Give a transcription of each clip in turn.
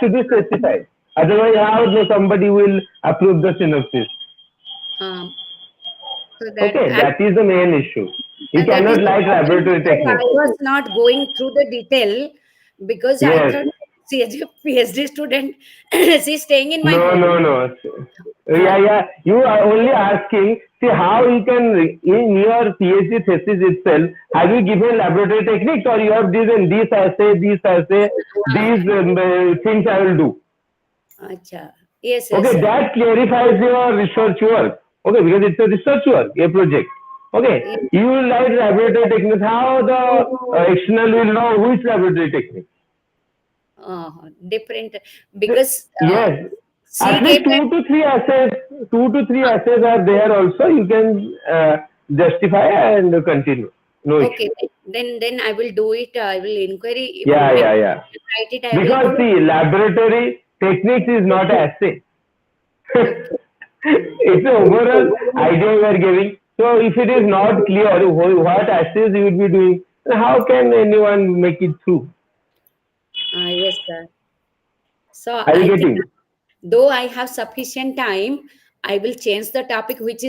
should be specified. Otherwise, how somebody will approve the synopsis? Um, so that Okay, that is the main issue. You and that is cannot like important laboratory because technique. I was not going through the detail because I Yes. thought she is a PhD student. She's staying in my No, home. no, no. Uh, Yeah, yeah. You are only asking, see how you can, in your PhD thesis itself, have you given laboratory techniques or you have given this assay, these things I will do. Acha. Yes, yes, Okay, sir. that clarifies your research work. Okay, because it's a research work, a project. Okay, Yes. you will write laboratory techniques. How the external will know which laboratory technique? Different because Yes, she at gave least that. two to three essays are there also. You can justify and continue. No Okay, issue. then I will do it. I will inquiry if Yeah, if yeah, yeah. I write it. I will Because go. see, laboratory techniques is not assay. Okay. It's an overall idea we are giving. So if it is not clear what assays you would be doing, then how can anyone make it through? Yes, sir. So Are you I think getting? though I have sufficient time, I will change the topic which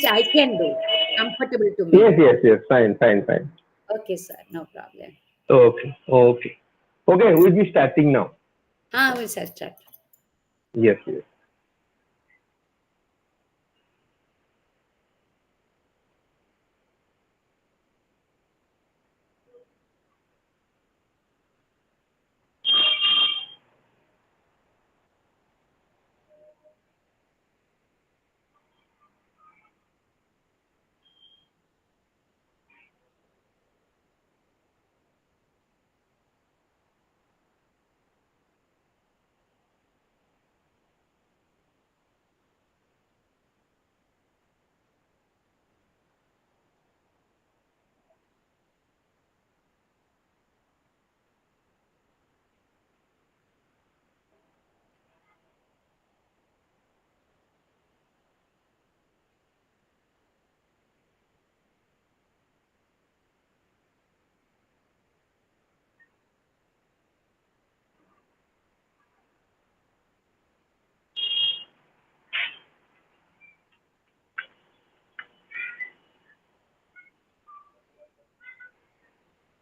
I can do comfortable to Yes, me. yes, yes. Fine, fine, fine. Okay, sir. No problem. Okay, okay. Okay, we'll be starting now. We'll start. Yes, yes.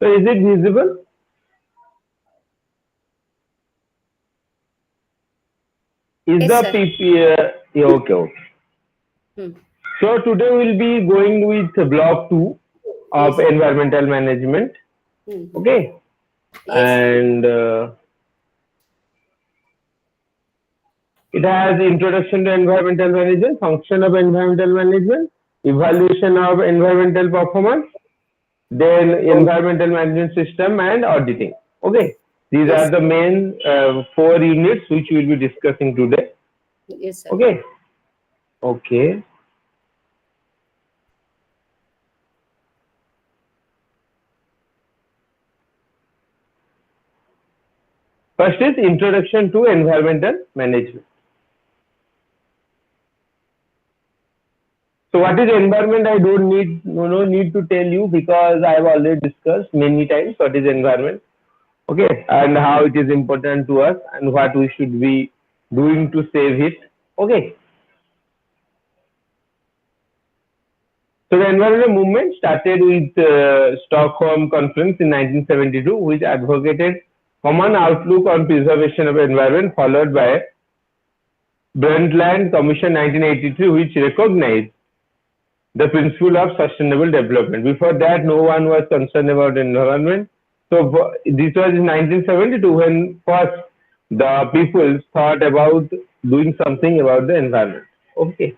So is it visible? Is Yes, the sir. PP? Yeah, okay, okay. Hmm. So today we'll be going with block two of Yes. environmental management. Hmm. Okay, Yes, sir. and it has introduction to environmental management, function of environmental management, evaluation of environmental performance, then environmental management system and auditing. Okay, these are Yes. the main four units which we will be discussing today. Yes, sir. Okay, okay. First is introduction to environmental management. So what is environment? I don't need no need to tell you because I have already discussed many times what is environment. Okay, and how it is important to us and what we should be doing to save it. Okay, so the environmental movement started with Stockholm Conference in 1972, which advocated common outlook on preservation of environment, followed by Brundtland Commission 1983, which recognized the principle of sustainable development. Before that, no one was concerned about environment. So this was in 1972 when first the people thought about doing something about the environment. Okay.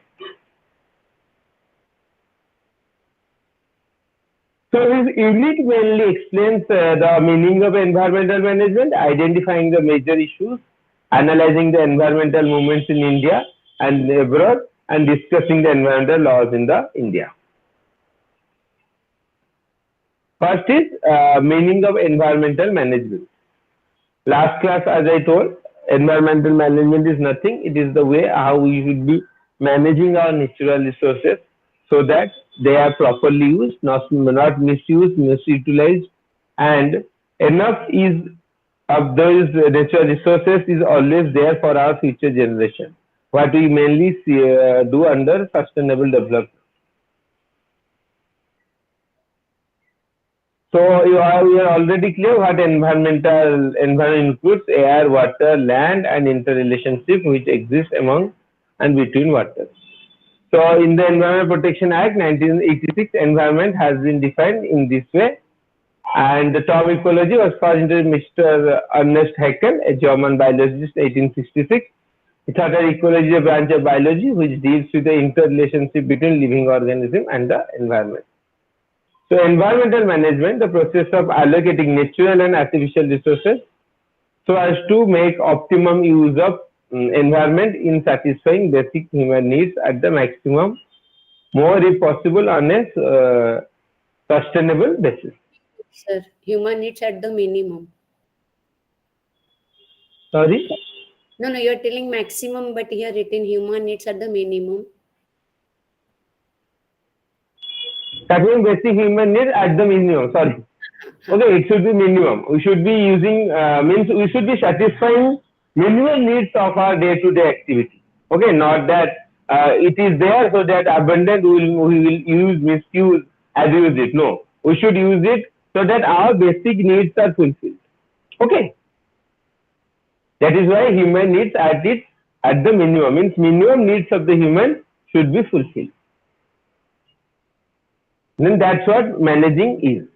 So his unit mainly explains the meaning of environmental management, identifying the major issues, analyzing the environmental movements in India and abroad, and discussing the environmental laws in the India. First is meaning of environmental management. Last class, as I told, environmental management is nothing. It is the way how we should be managing our natural resources so that they are properly used, not misused, misutilized, and enough is of those natural resources is always there for our future generation. What we mainly do under sustainable development. So we are already clear what environment includes: air, water, land, and interrelationship which exist among and between waters. So in the Environment Protection Act 1986, environment has been defined in this way. And the term ecology was first introduced Mr. Ernest Haeckel, a German biologist, 1866. He thought that ecology is a branch of biology which deals with the interrelationship between living organisms and the environment. So environmental management, the process of allocating natural and artificial resources so as to make optimum use of environment in satisfying basic human needs at the maximum, more if possible on a sustainable basis. Sir, human needs at the minimum. Sorry? No, you're telling maximum, but here written human needs at the minimum. That means basic human needs at the minimum. Sorry. Okay, it should be minimum. We should be using, means we should be satisfying minimum needs of our day-to-day activity. Okay, not that it is there so that abundant we will use, misuse, abuse it. No, we should use it so that our basic needs are fulfilled. Okay. That is why human needs at the minimum, means minimum needs of the human should be fulfilled. Then that's what managing is.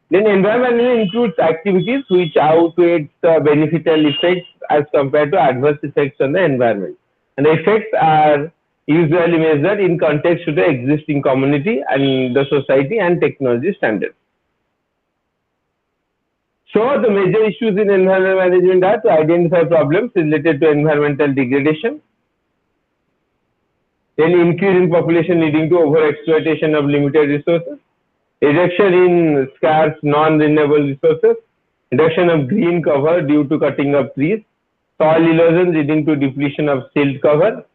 Then environment includes activities which outweigh the beneficial effects as compared to adverse effects on the environment. And the effects are usually measured in context to the existing community and the society and technology standards. So the major issues in environmental management are to identify problems related to environmental degradation, then increase in population leading to overexploitation of limited resources, reduction in scarce non-renewable resources, reduction of green cover due to cutting of trees, soil erosion leading to depletion of silt cover,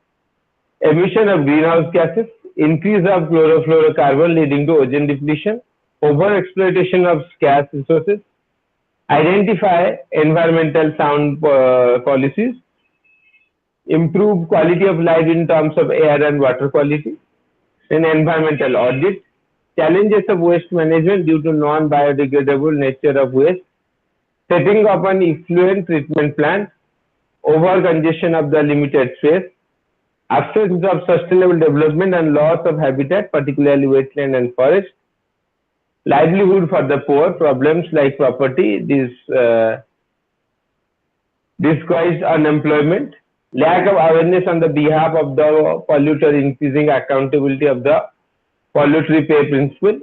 emission of greenhouse gases, increase of chlorofluorocarbon leading to ozone depletion, overexploitation of scarce resources, identify environmental sound policies, improve quality of life in terms of air and water quality, then environmental audit, challenges of waste management due to non-biodegradable nature of waste, setting up an effluent treatment plant, over-congestion of the limited space, absence of sustainable development and loss of habitat, particularly wetland and forest, livelihood for the poor, problems like poverty, disguised unemployment, lack of awareness on the behalf of the polluter, increasing accountability of the polluter pay principle,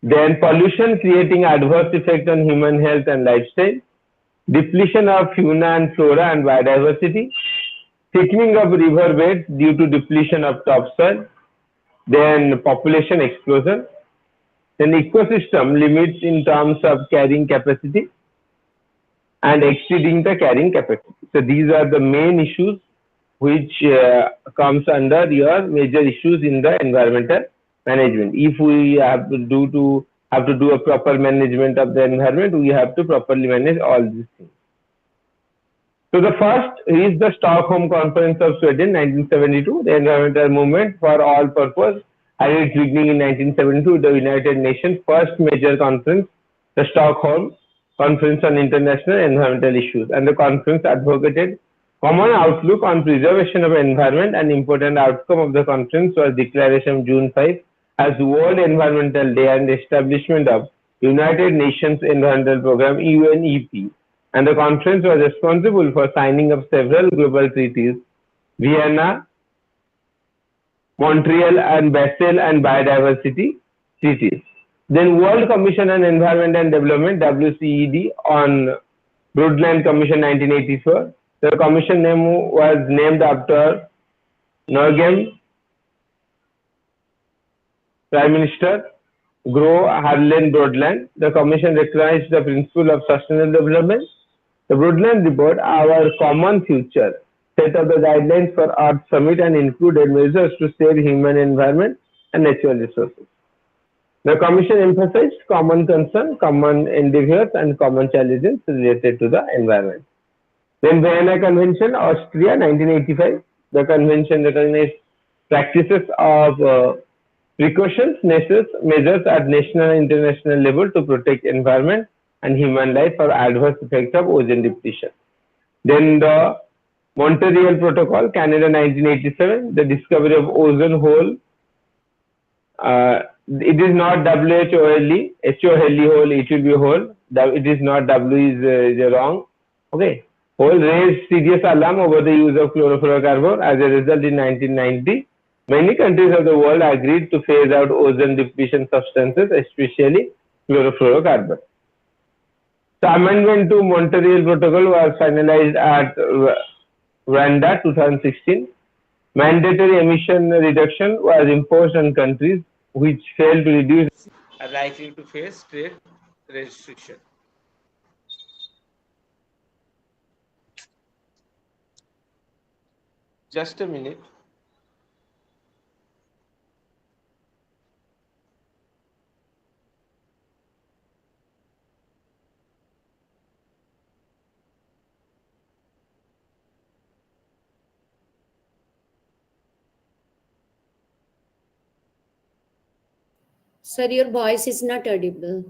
then pollution creating adverse effect on human health and lifestyle, depletion of fauna and flora and biodiversity, thickening of river beds due to depletion of topsoil, then population explosion, then ecosystem limits in terms of carrying capacity and exceeding the carrying capacity. So these are the main issues which comes under your major issues in the environmental management. If we have to do a proper management of the environment, we have to properly manage all these things. So the first is the Stockholm Conference of Sweden, 1972, the environmental movement for all purpose had its beginning in 1972, the United Nations first major conference, the Stockholm Conference on International Environmental Issues, and the conference advocated common outlook on preservation of environment. An important outcome of the conference was declaration June 5 as World Environmental Day and establishment of United Nations Environmental Program UNEP. And the conference was responsible for signing of several global treaties, Vienna, Montreal and Basel and biodiversity treaties. Then World Commission on Environment and Development, WCED, on Brundtland Commission 1984. The commission name was named after Norwegian Prime Minister Gro Harlem Brundtland. The commission recognized the principle of sustainable development. The Brundtland report, Our Common Future, set up the guidelines for Earth Summit and included measures to save human environment and natural resources. The Commission emphasized common concern, common endeavors, and common challenges related to the environment. Then Vienna Convention, Austria, 1985. The convention recognized practices of precautions measures at national and international level to protect environment and human life for adverse effects of ozone depletion. Then the Montreal Protocol, Canada, 1987. The discovery of ozone hole. It is not WHOLE, HOLE hole, it will be hole. It is not W is wrong. Okay. Hole raised serious alarm over the use of chlorofluorocarbon. As a result, in 1990, many countries of the world agreed to phase out ozone depletion substances, especially chlorofluorocarbon. The amendment to Montreal Protocol was finalized at Rwanda 2016. Mandatory emission reduction was imposed on countries which failed to reduce are likely to face trade restriction. Just a minute. Sir, your voice is not audible.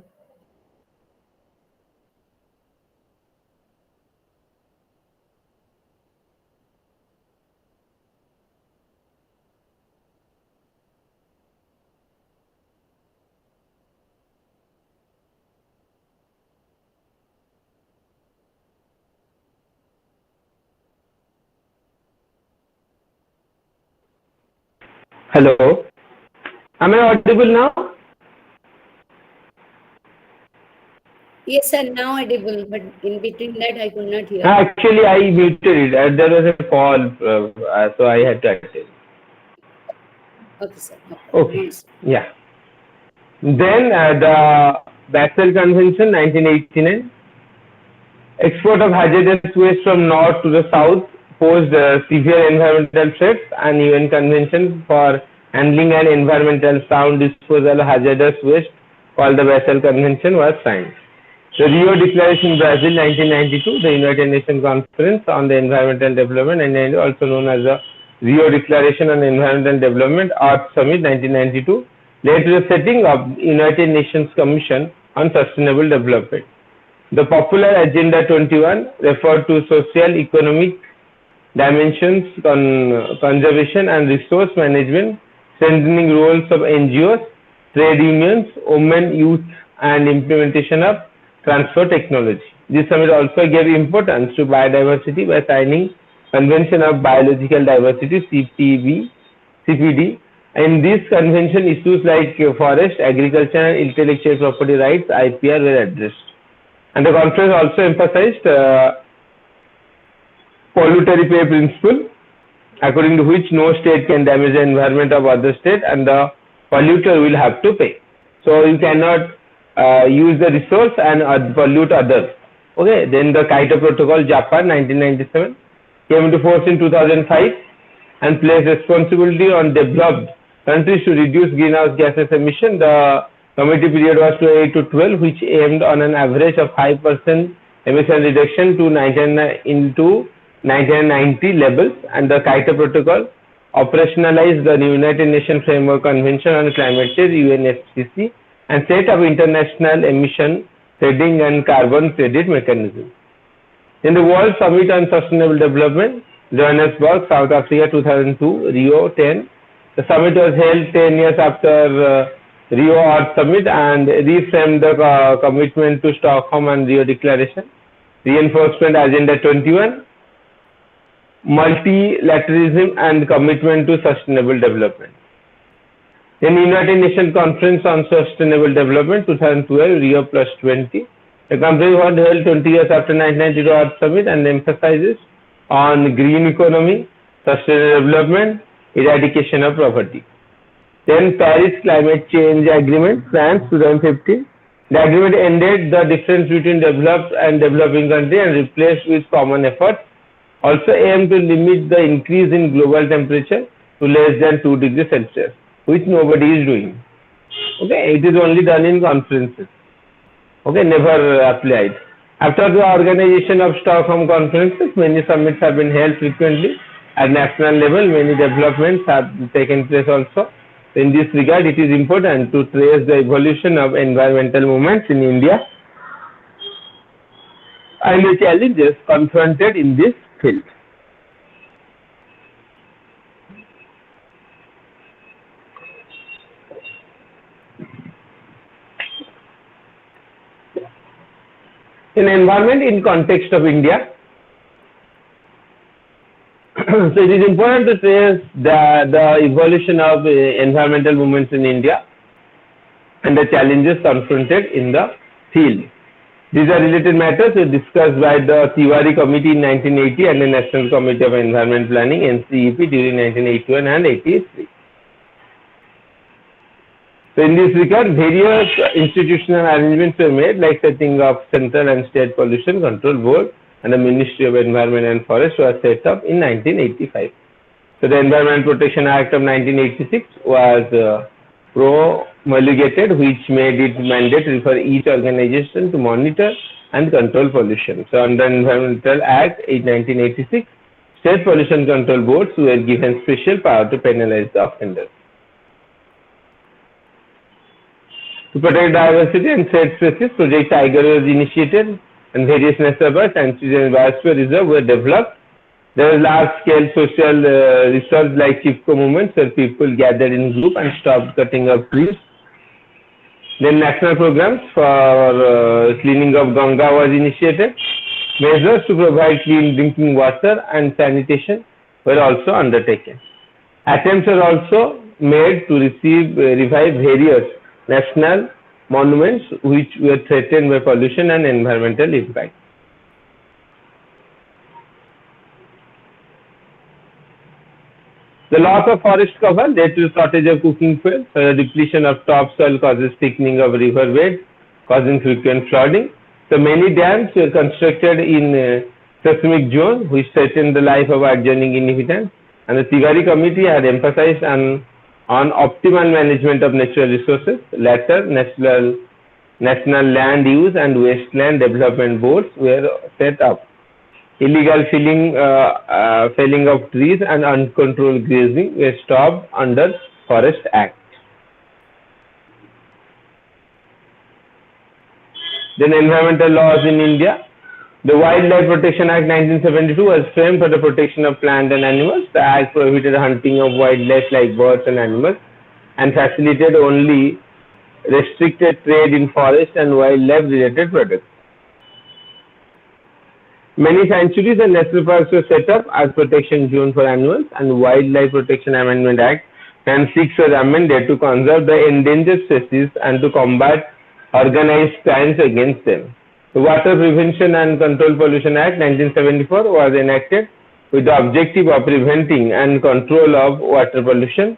Hello. Am I audible now? Yes, sir, now audible, but in between that I could not hear. Actually, I muted it. There was a fall, so I had to attend. Okay, sir. Okay. Yeah. Then the Basel Convention, 1989. Export of hazardous waste from north to the south posed severe environmental threats, and UN Convention for Handling and Environmental Sound Disposal of Hazardous Waste, called the Basel Convention, was signed. The Rio Declaration, Brazil, 1992, the United Nations Conference on the Environmental Development, and also known as the Rio Declaration on Environmental Development, Earth Summit, 1992, led to the setting of United Nations Commission on Sustainable Development. The popular Agenda 21 referred to social, economic dimensions, conservation and resource management, strengthening roles of NGOs, trade unions, women, youth, and implementation of transfer technology. This summit also gave importance to biodiversity by signing Convention of Biological Diversity (CPD). In this convention, issues like forest, agriculture, and intellectual property rights (IPR) were addressed. And the conference also emphasized polluter pay principle, according to which no state can damage the environment of other state, and the polluter will have to pay. So you cannot use the resource and pollute others. Okay. Then the Kyoto Protocol, Japan, 1997, came into force in 2005 and placed responsibility on developed countries to reduce greenhouse gases emission. The committee period was 2008 to 12, which aimed on an average of 5% emission reduction to 1990 levels, and the Kyoto Protocol operationalized the United Nations Framework Convention on Climate Change (UNFCCC) and set up international emission trading and carbon credit mechanism. In the World Summit on Sustainable Development, Johannesburg, South Africa, 2002, Rio 10. The summit was held 10 years after Rio Earth Summit and reframed the commitment to Stockholm and Rio Declaration, reinforcement Agenda 21, multilateralism and commitment to sustainable development. In United Nations Conference on Sustainable Development, 2012, Rio Plus 20. The conference was held 20 years after 1992 Earth Summit and emphasizes on green economy, sustainable development, eradication of poverty. Then Paris Climate Change Agreement, France, 2015. The agreement ended the difference between developed and developing countries and replaced with common efforts. Also aimed to limit the increase in global temperature to less than 2 degrees Celsius, which nobody is doing. Okay, it is only done in conferences. Okay, never applied. After the organization of Stockholm conferences, many summits have been held frequently at national level. Many developments have taken place also. In this regard, it is important to trace the evolution of environmental movements in India and the challenges confronted in this field. In environment in context of India, so it is important to trace the evolution of environmental movements in India and the challenges confronted in the field. These are related matters discussed by the Tiwari Committee in 1980 and the National Committee of Environment Planning (NCEP) during 1981 and 83. So in this regard, various institutional arrangements were made, like setting up central and state pollution control board, and the Ministry of Environment and Forest was set up in 1985. So the Environment Protection Act of 1986 was promulgated, which made it mandatory for each organization to monitor and control pollution. So under Environmental Act 1986, state pollution control boards were given special power to penalize the offenders. To protect diversity and threat species, Project Tiger was initiated and various national parks, sanctuaries and biosphere reserve were developed. There was large-scale social research like Chipko movements where people gathered in group and stopped cutting up trees. Then national programs for cleaning of Ganga was initiated. Measures to provide clean drinking water and sanitation were also undertaken. Attempts were also made to revive various national monuments which were threatened by pollution and environmental impact. The loss of forest cover led to shortage of cooking fuel. The depletion of topsoil causes thickening of river beds, causing frequent flooding. So many dams were constructed in seismic zone, which threatened the life of adjoining inhabitants. And the Tiwari Committee had emphasized on optimal management of natural resources. Later, national land use and wasteland development boards were set up. Illegal felling of trees and uncontrolled grazing were stopped under Forest Act. Then environmental laws in India. The Wildlife Protection Act 1972 was framed for the protection of plant and animals. The Act prohibited hunting of wildlife like birds and animals and facilitated only restricted trade in forest and wildlife related products. Many sanctuaries and national parks were set up as protection zone for animals, and Wildlife Protection Amendment Act 1996 was amended to conserve the endangered species and to combat organized crimes against them. The Water Prevention and Control Pollution Act 1974 was enacted with the objective of preventing and control of water pollution.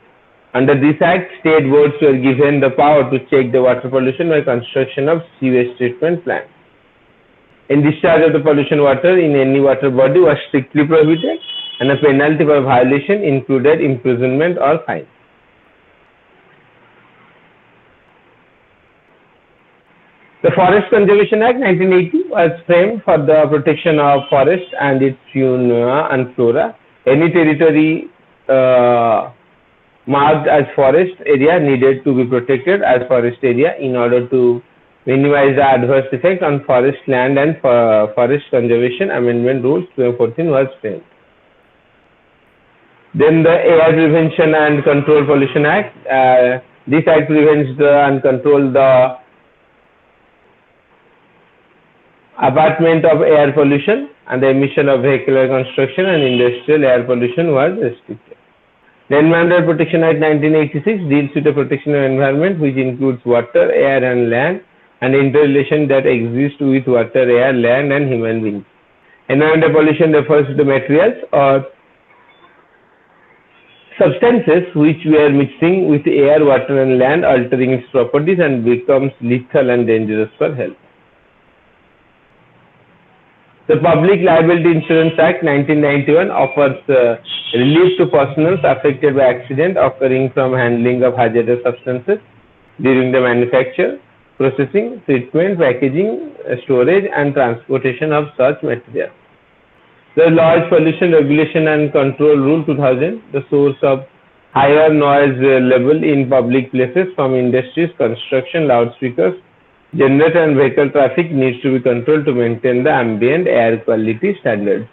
Under this act, state boards were given the power to check the water pollution by construction of sewage treatment plants. In discharge of the pollution water in any water body was strictly prohibited, and a penalty for violation included imprisonment or fine. The Forest Conservation Act 1980 was framed for the protection of forest and its fauna and flora. Any territory marked as forest area needed to be protected as forest area in order to minimize the adverse effect on forest land, and Forest Conservation Amendment Rules 2014 was framed. Then the Air Prevention and Control Pollution Act. This act prevents and controls the abatement of air pollution, and the emission of vehicular construction and industrial air pollution was restricted. The Environmental Protection Act 1986 deals with the protection of environment, which includes water, air and land, and the interrelation that exists with water, air, land and human beings. Environmental pollution refers to the materials or substances which were mixing with air, water and land, altering its properties, and becomes lethal and dangerous for health. The Public Liability Insurance Act 1991 offers relief to persons affected by accident occurring from handling of hazardous substances. during the manufacture, processing, treatment, packaging, storage, and transportation of such material. The Large Pollution Regulation and Control Rule 2000, the source of higher noise level in public places from industries, construction, loudspeakers, generator and vehicle traffic needs to be controlled to maintain the ambient air quality standards.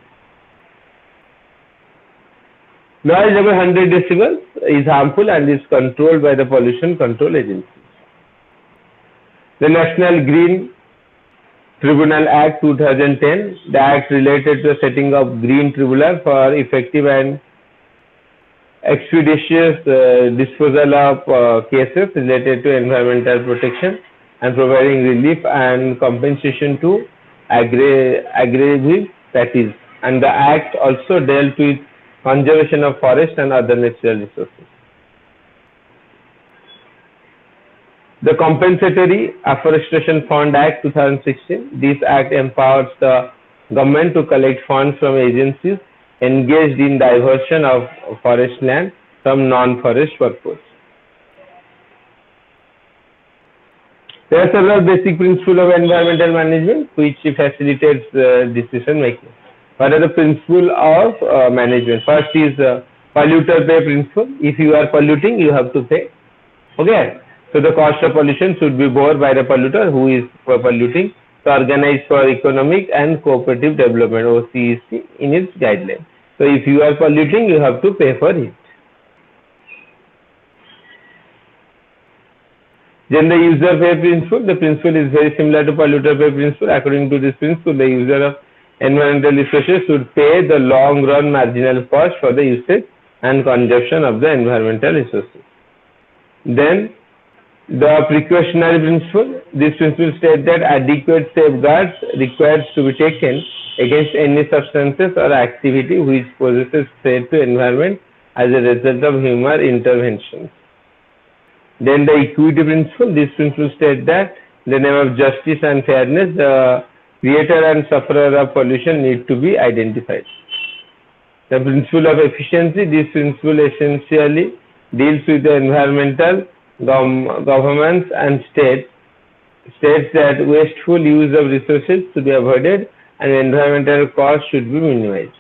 Noise over 100 decibels is harmful and is controlled by the Pollution Control Agency. The National Green Tribunal Act 2010, the act related to the setting of Green Tribunal for effective and expeditious disposal of cases related to environmental protection and providing relief and compensation to aggrieved parties. And the act also dealt with conservation of forest and other natural resources. The Compensatory Afforestation Fund Act 2016. This act empowers the government to collect funds from agencies engaged in diversion of forest land from non-forest purpose. There are several basic principles of environmental management which facilitates decision making. What are the principles of management? First is polluter pay principle. If you are polluting, you have to pay. Okay. So the cost of pollution should be borne by the polluter who is polluting, to organize for economic and cooperative development (OCEC) in its guidelines. So if you are polluting, you have to pay for it. Then the user pay principle. The principle is very similar to polluter pay principle. According to this principle, the user of environmental resources should pay the long run marginal cost for the usage and consumption of the environmental resources. Then the precautionary principle. This principle states that adequate safeguards required to be taken against any substances or activity which poses threat to environment as a result of human interventions. Then the equity principle. This principle states that in the name of justice and fairness, the creator and sufferer of pollution need to be identified. The principle of efficiency. This principle essentially deals with the environmental governments and states that wasteful use of resources should be avoided and environmental costs should be minimized.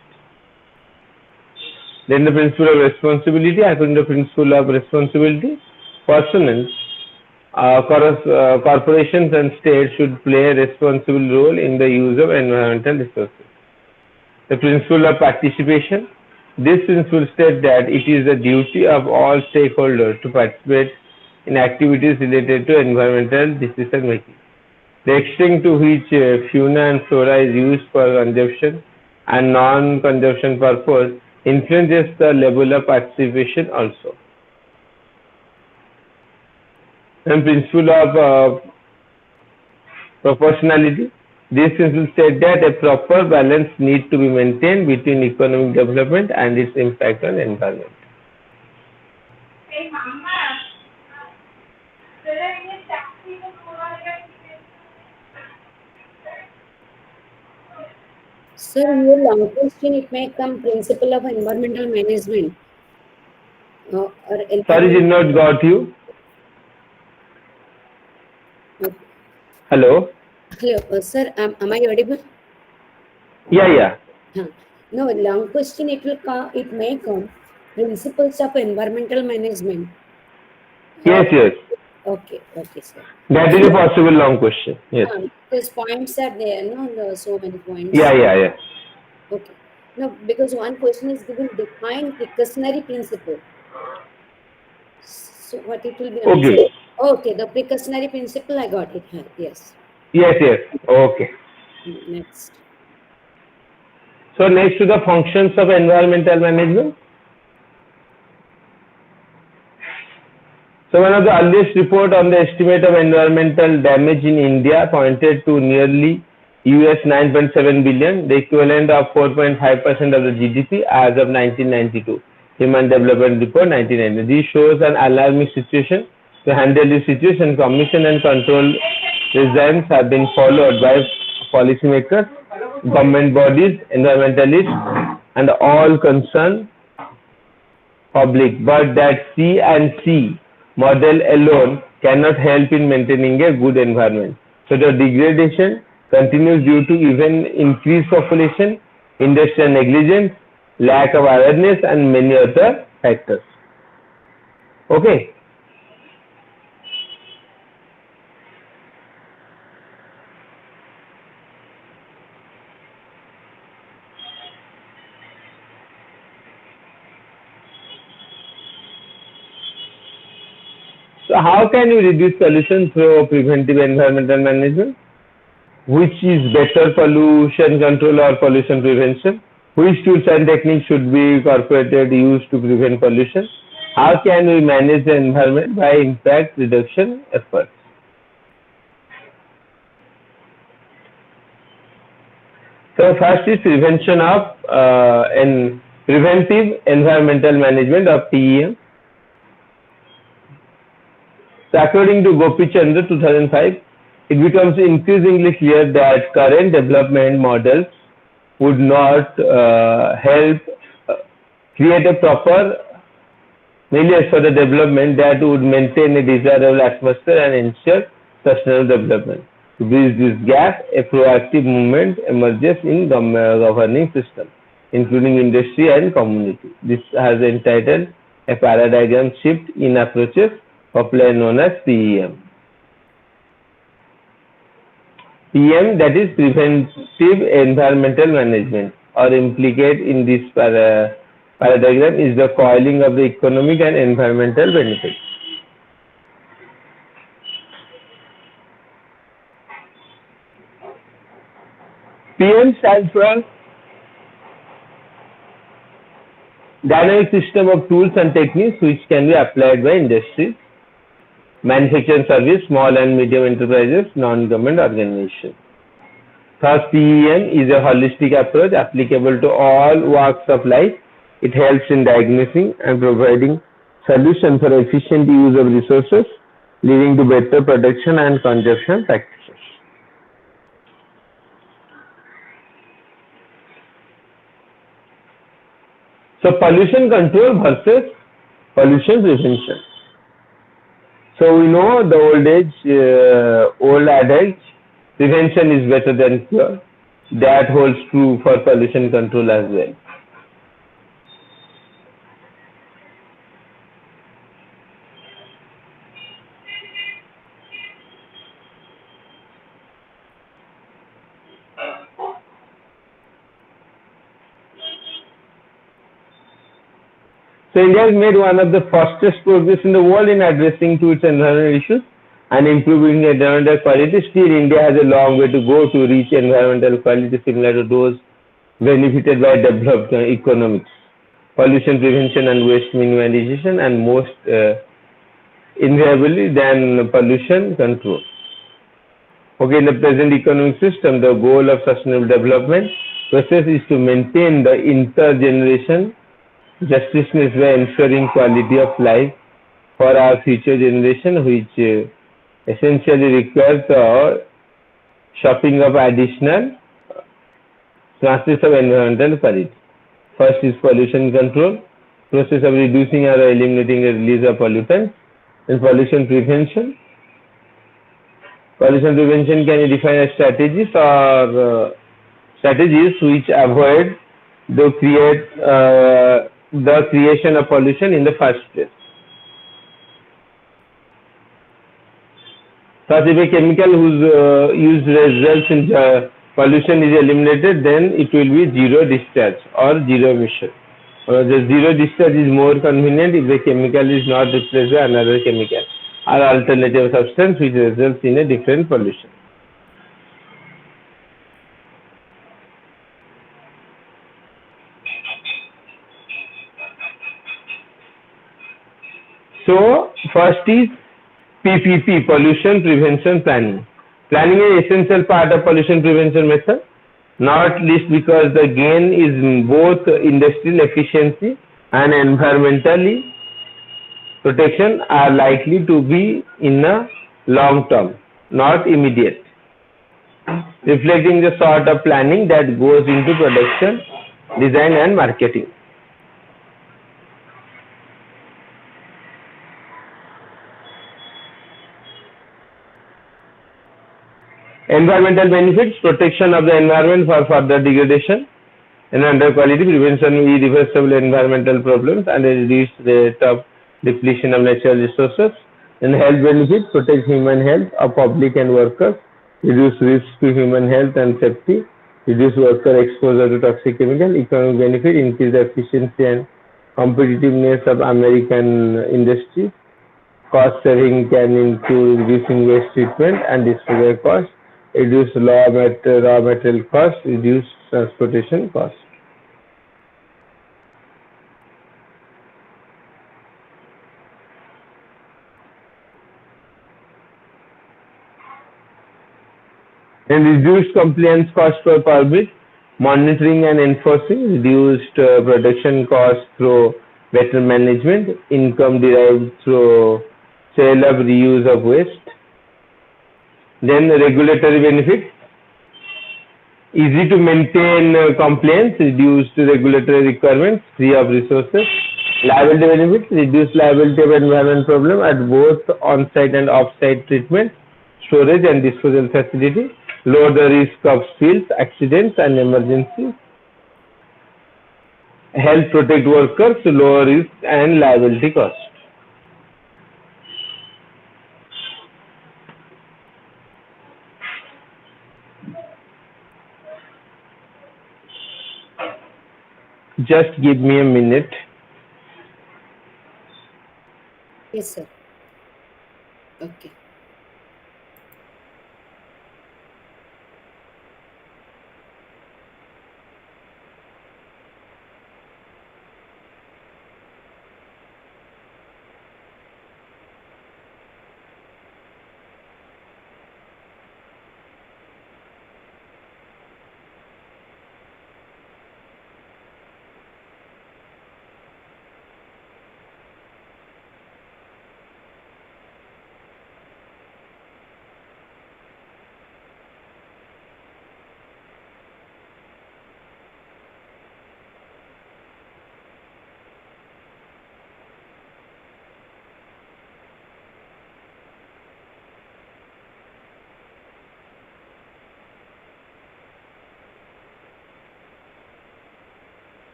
Then the principle of responsibility. According to the principle of responsibility, persons, corporations and states should play a responsible role in the use of environmental resources. The principle of participation. This principle states that it is the duty of all stakeholders to participate in activities related to environmental decision making. The extent to which fauna and flora is used for consumption and non-consumption purpose influences the level of participation also. And principle of proportionality. This principle states that a proper balance needs to be maintained between economic development and its impact on environment. Sir, in your long question, it may come principle of environmental management. Sorry, did not got you. Okay. Hello. Hello, sir. Am I audible? Yeah. No, long question. It may come principles of environmental management. Yes. Okay, sir. That is a possible long question. Yes. These points are there, no? So many points. Yeah. Okay. No, because one question is given define precautionary principle. So what it will be answered? Okay, the precautionary principle, I got it. Yes. Yes. Okay. Next. So next to the functions of environmental management. So one of the earliest report on the estimate of environmental damage in India pointed to nearly US 9.7 billion, the equivalent of 4.5% of the GDP as of 1992. Human Development Report 1990. This shows an alarming situation. To handle this situation, commission and control regimes have been followed by policymakers, government bodies, environmentalists, and all concerned public. But that C&C model alone cannot help in maintaining a good environment. So the degradation continues due to even increased population, industrial negligence, lack of awareness, and many other factors. Okay. So how can you reduce pollution through preventive environmental management? Which is better, pollution control or pollution prevention? Which tools and techniques should be incorporated used to prevent pollution? How can we manage the environment by impact reduction efforts? So first is prevention of and preventive environmental management of PEM. So according to Gopi Chandra 2005, it becomes increasingly clear that current development models would not help create a proper milieu for the development that would maintain a desirable atmosphere and ensure sustainable development. To bridge this gap, a proactive movement emerges in governing systems, including industry and community. This has entitled a paradigm shift in approaches, popularly known as PEM. PEM, that is preventive environmental management, or implicate in this paradigm is the coiling of the economic and environmental benefits. PEM stands for dynamic system of tools and techniques which can be applied by industries, manufacturing service, small and medium enterprises, non-government organizations. Thus, PEM is a holistic approach applicable to all walks of life. It helps in diagnosing and providing solutions for efficient use of resources, leading to better production and consumption practices. So, pollution control versus pollution prevention. So we know the old adage, prevention is better than cure. That holds true for pollution control as well. So India has made one of the fastest progress in the world in addressing to its environmental issues and improving environmental quality. Still, India has a long way to go to reach environmental quality similar to those benefited by developed economics, pollution prevention and waste minimization, and most invariably than pollution control. Okay, in the present economic system, the goal of sustainable development process is to maintain the intergeneration justice by ensuring quality of life for our future generation, which essentially requires the shopping of additional classes of environmental quality. First is pollution control, process of reducing or eliminating the release of pollutants, and pollution prevention. Pollution prevention can be defined as strategies or strategies which avoid the creation of pollution in the first place. Thus, if a chemical whose use results in pollution is eliminated, then it will be zero discharge or zero emission. The zero discharge is more convenient if the chemical is not replaced by another chemical or alternative substance which results in a different pollution. So, first is PPP, pollution prevention planning. Planning is an essential part of pollution prevention method, not least because the gain is both industrial efficiency and environmentally protection are likely to be in the long term, not immediate, reflecting the sort of planning that goes into production, design and marketing. Environmental benefits: protection of the environment for further degradation and under quality, prevention of irreversible environmental problems, and a reduced rate of depletion of natural resources. And health benefits: protect human health of public and workers, reduce risk to human health and safety, reduce worker exposure to toxic chemical. Economic benefit: increase the efficiency and competitiveness of American industry. Cost saving can include reducing waste treatment and disposal costs, reduce raw material costs, reduce transportation costs. And reduced compliance cost per permit, monitoring and enforcing, reduced production costs through better management, income derived through sale of reuse of waste. Then regulatory benefits: easy to maintain compliance, reduced regulatory requirements, free of resources. Liability benefits: reduced liability of environment problem at both on-site and off-site treatment, storage and disposal facility. Lower the risk of spills, accidents and emergencies. Help protect workers, lower risk and liability costs. Just give me a minute. Yes, sir. Okay.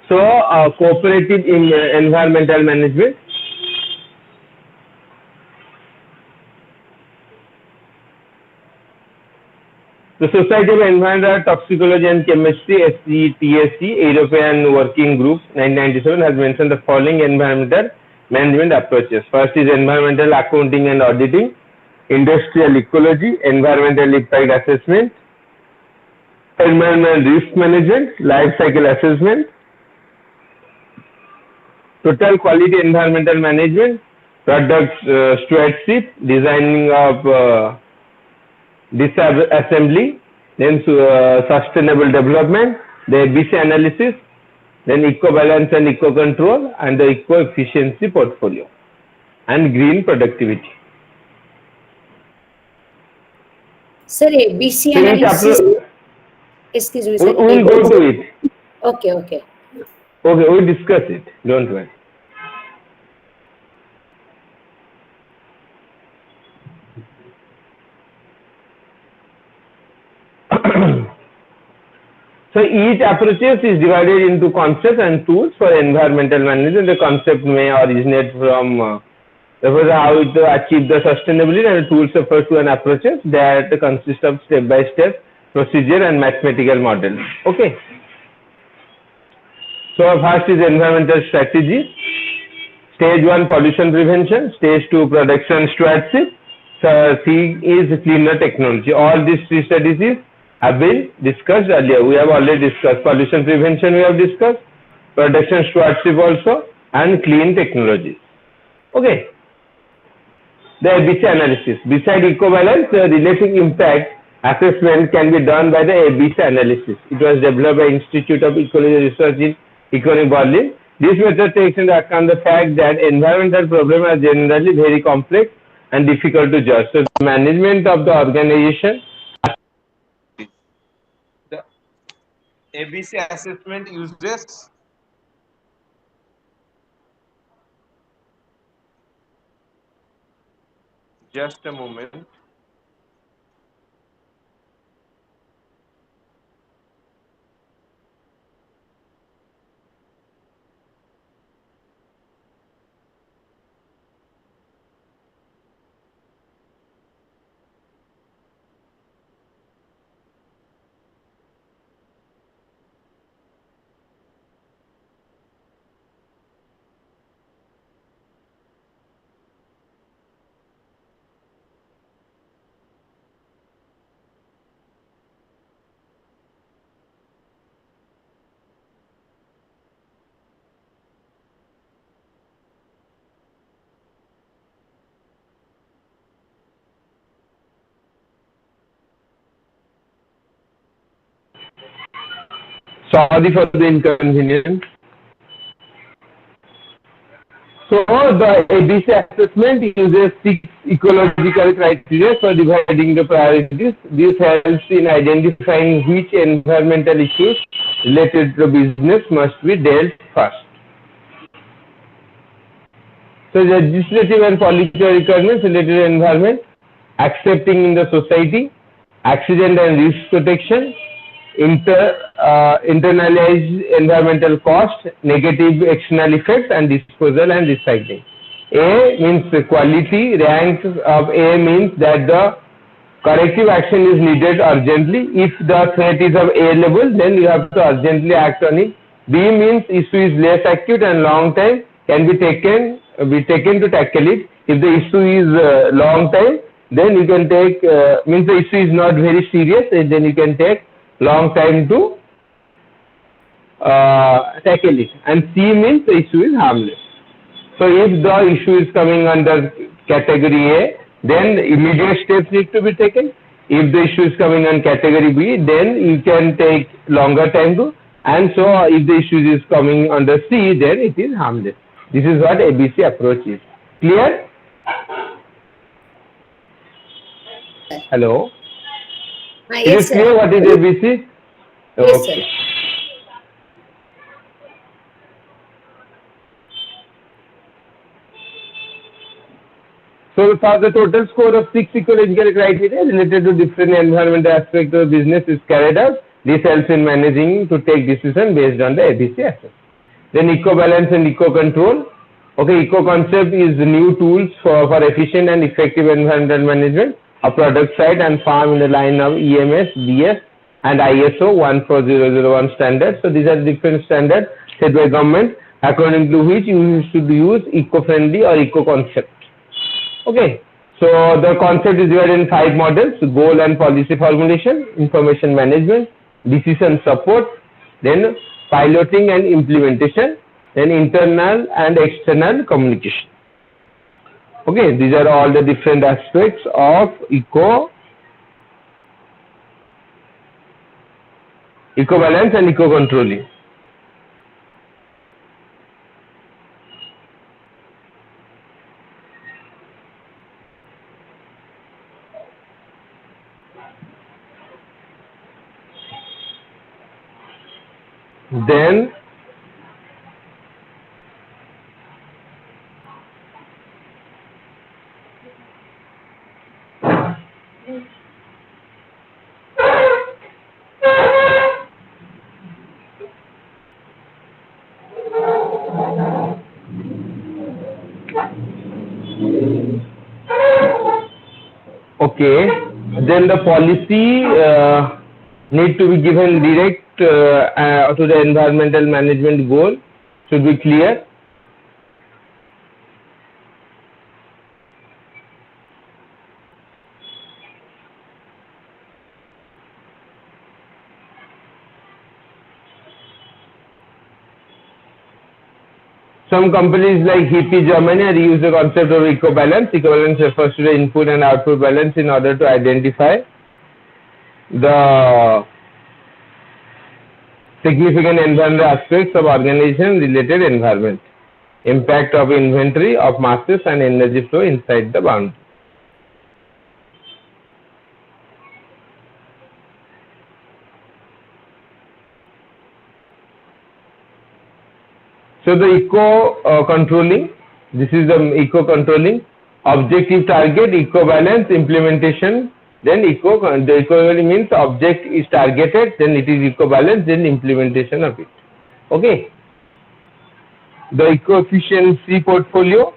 So, cooperative in environmental management. The Society of Environmental Toxicology and Chemistry (SCTSC) European Working Group 1997 has mentioned the following environmental management approaches. First is environmental accounting and auditing, industrial ecology, environmental impact assessment, environmental risk management, life cycle assessment, total quality environmental management, product stewardship, designing of disassembly, then sustainable development, the ABC analysis, then eco-balance and eco-control, and the eco-efficiency portfolio, and green productivity. Sir, ABC analysis. Excuse me, sir. We will go to it. Okay. Okay, we will discuss it. Don't worry. So each approach is divided into concepts and tools for environmental management. The concept may originate from how to achieve the sustainability, and the tools refer to an approach that consists of step-by-step procedure and mathematical models. Okay. So first is environmental strategy. Stage 1 pollution prevention, stage 2 production stewardship, so C is cleaner technology. All these three strategies have been discussed earlier. We have already discussed pollution prevention, we have discussed production stewardship also, and clean technologies. Okay. The ABC analysis. Beside eco-balance, the relative impact assessment can be done by the ABC analysis. It was developed by Institute of Ecology Research in Econic Berlin. This method takes into account the fact that environmental problems are generally very complex and difficult to judge. So the management of the organization. The ABC assessment uses just a moment. Sorry for the inconvenience. So the ABC assessment uses 6 ecological criteria for dividing the priorities. This helps in identifying which environmental issues related to business must be dealt first. So legislative and policy requirements related to environment, accepting in the society, accident and risk protection, internalized environmental cost, negative external effects, and disposal and recycling. A means quality, rank of A means that the corrective action is needed urgently. If the threat is of A level, then you have to urgently act on it. B means issue is less acute and long time can be taken to tackle it. If the issue is long time, then you can take, means the issue is not very serious, and then you can take long time to tackle it. And C means the issue is harmless. So if the issue is coming under category A, then immediate steps need to be taken. If the issue is coming on category B, then you can take longer time to, and so if the issue is coming under C, then it is harmless. This is what ABC approach is. Clear? Hello? Yes, is it clear what is ABC? Yes, okay. Sir. So for the total score of 6 ecological criteria related to different environmental aspects of business is carried out. This helps in managing to take decision based on the ABC assessment. Then eco-balance and eco-control. Okay, eco-concept is new tools for efficient and effective environmental management. a product site and farm in the line of EMS, BS and ISO 14001 standards. So these are different standards set by government according to which you should use eco-friendly or eco-concept. Okay. So the concept is divided in 5 models: goal and policy formulation, information management, decision support, then piloting and implementation, then internal and external communication. Okay, these are all the different aspects of eco-balance and eco-controlling. Then okay, then the policy need to be given direct to the environmental management goal, should be clear. Some companies like Hippie Germany use the concept of eco-balance. Eco-balance refers to the input and output balance in order to identify the significant environmental aspects of organization related environment, impact of inventory of masses and energy flow inside the boundary. So the eco-controlling, this is the eco-controlling, objective target, eco-balance, implementation, then the eco-controlling means object is targeted, then it is eco-balance, then implementation of it. Okay. The eco-efficiency portfolio.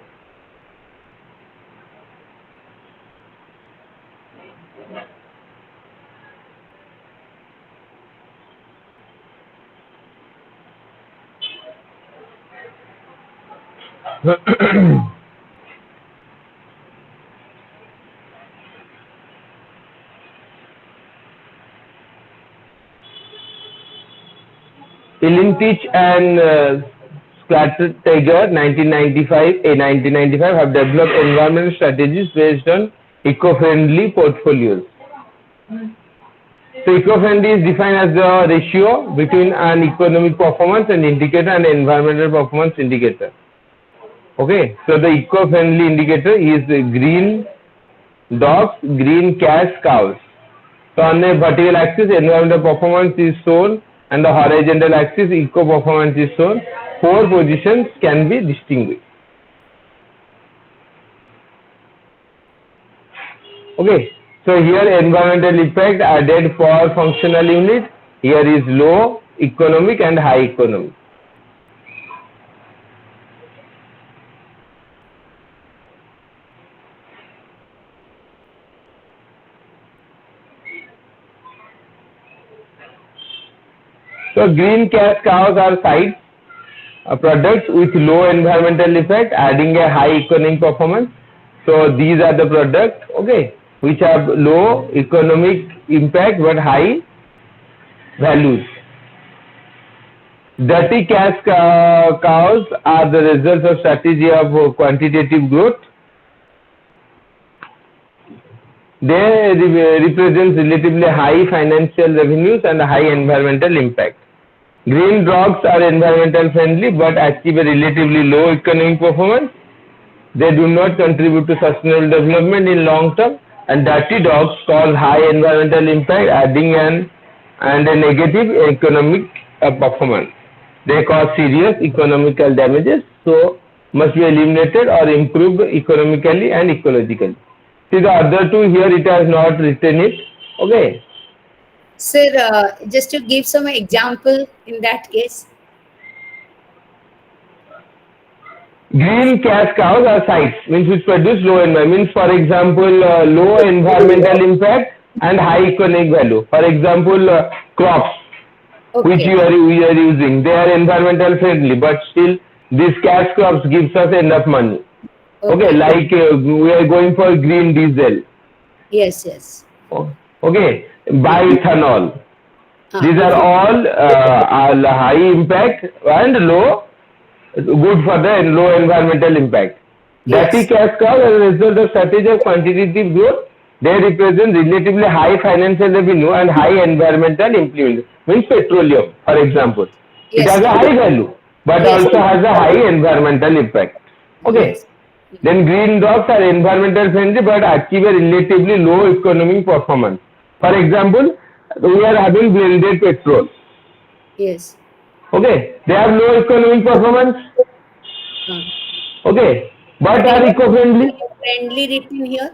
Ilintich and Schlatter-Teger 1995 have developed environmental strategies based on eco-friendly portfolios. So eco-friendly is defined as the ratio between an economic performance and indicator and environmental performance indicator. Okay, so the eco-friendly indicator is green dogs, green cats, cows. So on the vertical axis, environmental performance is shown, and the horizontal axis, eco performance is shown. 4 positions can be distinguished. Okay, so here environmental impact added for functional unit. Here is low economic and high economic. So green cat cows are sites, products with low environmental effect adding a high economic performance. So these are the products, okay, which have low economic impact but high values. Dirty cat cows are the results of strategy of quantitative growth. They represent relatively high financial revenues and high environmental impact. Green dogs are environmental friendly but achieve a relatively low economic performance. They do not contribute to sustainable development in long term, and dirty dogs cause high environmental impact, adding a negative economic performance. They cause serious economical damages, so must be eliminated or improved economically and ecologically. See the other two here, it has not written it. Okay. Sir, just to give some example in that case. Green cash cows are sites means which produce low environment. Means for example, low environmental impact and high economic value. For example, crops which Okay. we are using, they are environmental friendly, but still these cash crops gives us enough money. Okay, Okay. like we are going for green diesel. Yes, yes. Okay, bioethanol. These are Okay. all high impact and low, good for the low environmental impact. Dirty Yes. cash cows as a result of strategy of quantitative growth, they represent relatively high financial revenue and high environmental implement. Means petroleum, for example. It Yes, has a yes. high value, but Yes, also has a high environmental impact. Okay. yes. Then green dogs are environmental friendly but achieve a relatively low economic performance. For example, we are having blended petrol. Yes. Okay, they have low economic performance. Uh, Okay, but but are environmentally eco-friendly. friendly written here.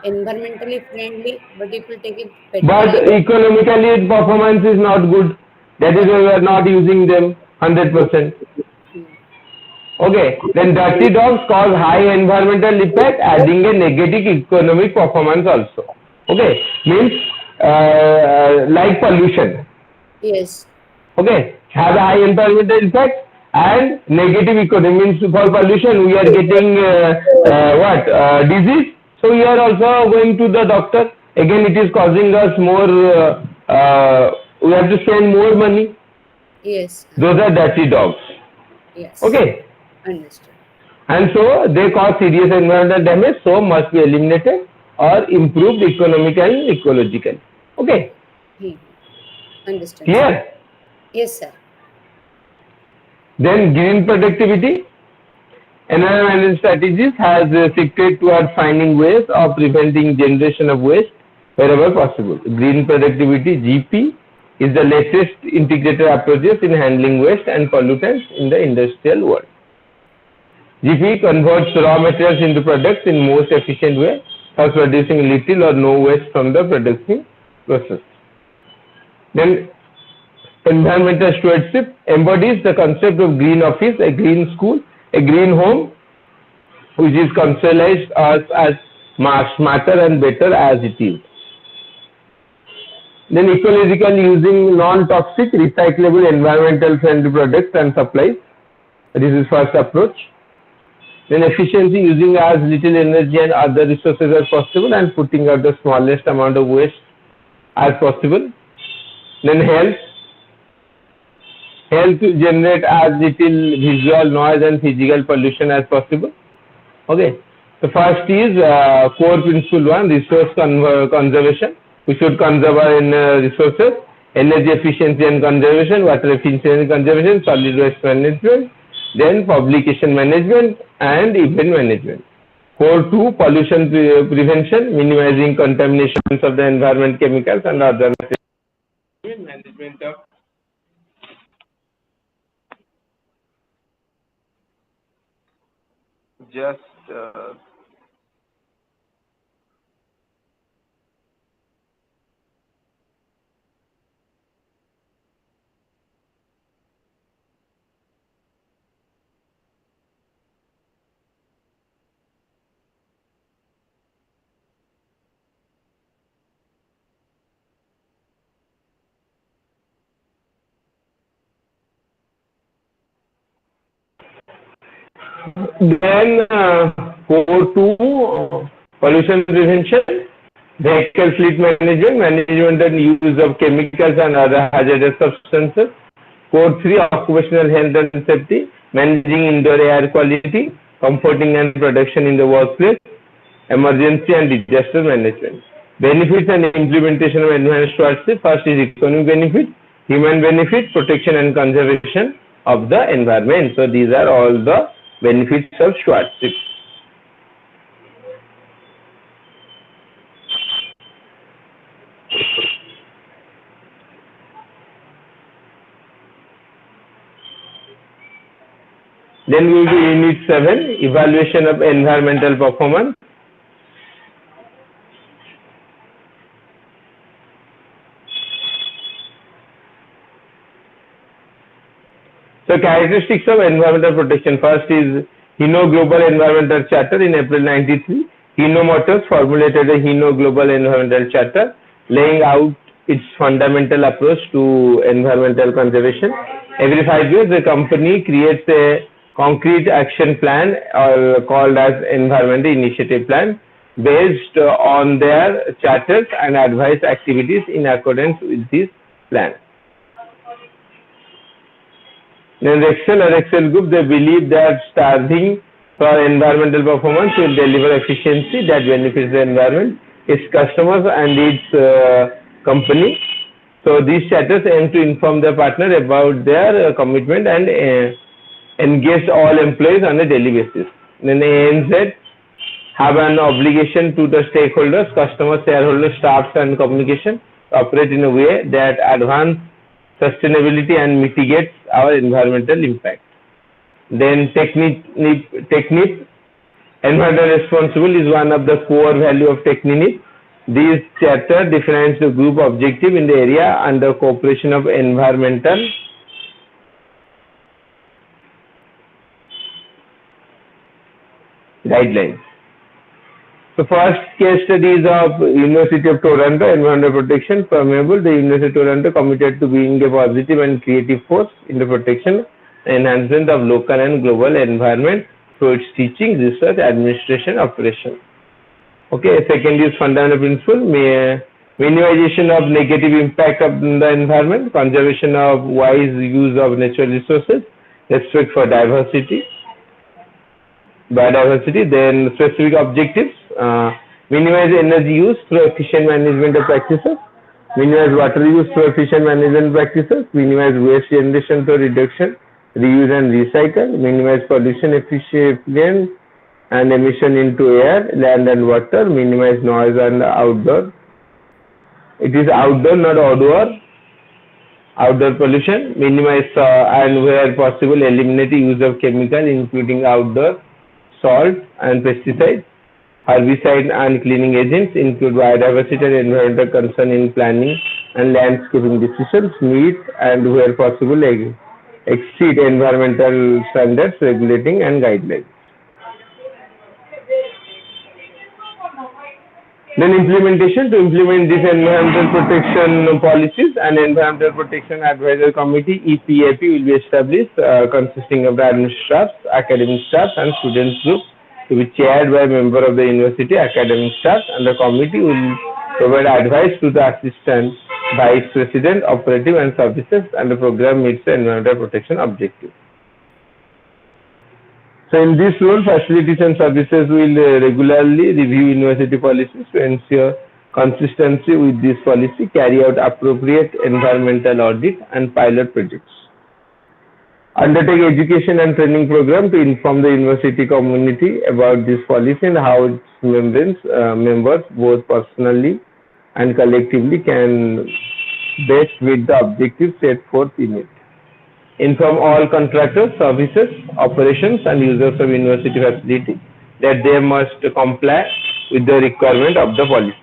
Environmentally friendly, but if you take it But petroleum. economically performance is not good. That is why we are not using them 100%. Hmm. Okay, then dirty dogs cause high environmental impact, adding a negative economic performance also. Okay, means like pollution. Yes. Okay, have a high environmental impact and negative economy. Means for pollution we are getting what disease. So we are also going to the doctor. Again, it is causing us more. We have to spend more money. Yes. Those are dirty dogs. Yes. Okay, Understood. and so they cause serious environmental damage. So must be eliminated or improved economic and ecological. Okay, Hmm. Understood, sir. clear. Yes, sir. Then green productivity. Environmental strategies has shifted towards finding ways of preventing generation of waste wherever possible. Green productivity (GP) is the latest integrated approaches in handling waste and pollutants in the industrial world. GP converts raw materials into products in most efficient way, thus producing little or no waste from the production process. Then environmental stewardship embodies the concept of green office, a green school, a green home, which is conceptualized as smarter and better as it is. Then ecological using non-toxic, recyclable, environmental friendly products and supplies. This is first approach. Then efficiency using as little energy and other resources as possible and putting out the smallest amount of waste as possible. Then health to generate as little visual noise and physical pollution as possible. Okay. The first is core principle one, resource conservation. We should conserve our resources, energy efficiency and conservation, water efficiency and conservation, solid waste management, then publication management and event management. Core two, pollution prevention, minimizing contaminations of the environment, chemicals and other management of just then core two, pollution prevention, vehicle fleet management, management and use of chemicals and other hazardous substances. Core three, occupational health and safety, managing indoor air quality, comforting and production in the workplace, emergency and disaster management. Benefits and implementation of enhanced stewardship. First is economic benefit, human benefit, protection and conservation of the environment. So these are all the benefits of stewardship. Then we will be unit 7, evaluation of environmental performance. So characteristics of environmental protection. First is Hino Global Environmental Charter in April 93. Hino Motors formulated a Hino Global Environmental Charter, laying out its fundamental approach to environmental conservation. Every 5 years, the company creates a concrete action plan, or called as Environmental Initiative Plan, based on their charters and advice activities in accordance with this plan. Then Rexel or Rexel Group, they believe that striving for environmental performance will deliver efficiency that benefits the environment, its customers and its company. So these charters aim to inform their partner about their commitment and engage all employees on a daily basis. Then ANZ have an obligation to the stakeholders, customers, shareholders, staffs and communication to operate in a way that advance sustainability and mitigates our environmental impact. Then Technip, environmental responsible is one of the core value of Technip. This chapter defines the group objective in the area under cooperation of environmental guidelines. The first case study is of University of Toronto, environmental protection, permeable. The University of Toronto committed to being a positive and creative force in the protection and enhancement of local and global environment through its teaching, research, administration, operation. Okay, second is fundamental principle, minimization of negative impact of the environment, conservation of wise use of natural resources, respect for diversity, biodiversity. Then specific objectives, minimize energy use through efficient management of practices, minimize water use through efficient management practices, minimize waste generation through reduction, reuse and recycle, minimize pollution efficient and emission into air, land and water, minimize noise and outdoor. It is outdoor, not outdoor pollution, minimize and where possible eliminate use of chemical including outdoor salt and pesticides, herbicide and cleaning agents, include biodiversity and environmental concern in planning and landscaping decisions, meet and where possible exceed environmental standards, regulating and guidelines. Then implementation, to implement these environmental protection policies, an environmental protection advisory committee EPAP will be established, consisting of the admin staff, academic staff and students group, to be chaired by a member of the university academic staff, and the committee will provide advice to the assistant vice president, operative and services, and the program meets the environmental protection objective. So in this role, facilities and services will regularly review university policies to ensure consistency with this policy, carry out appropriate environmental audit and pilot projects. Undertake education and training program to inform the university community about this policy and how its members both personally and collectively can best meet the objectives set forth in it. Inform all contractors, services, operations and users of university facility that they must comply with the requirement of the policy.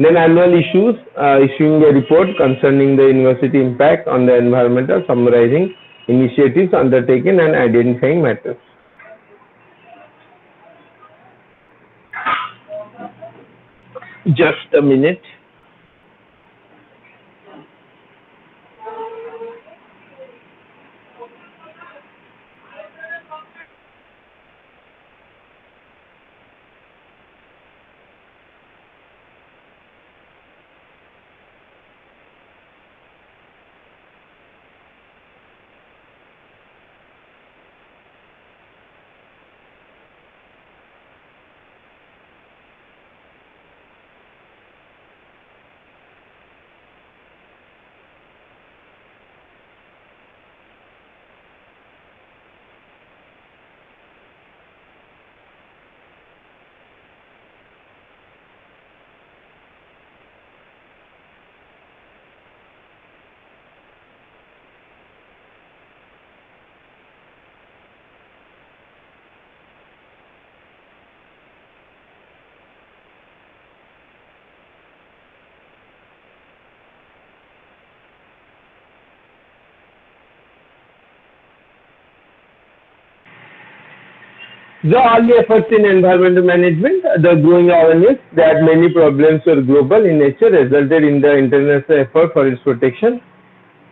Then annual issues, issuing a report concerning the university impact on the environmental, summarizing initiatives undertaken and identifying matters. Just a minute. The early efforts in environmental management, the growing awareness that many problems were global in nature resulted in the international effort for its protection.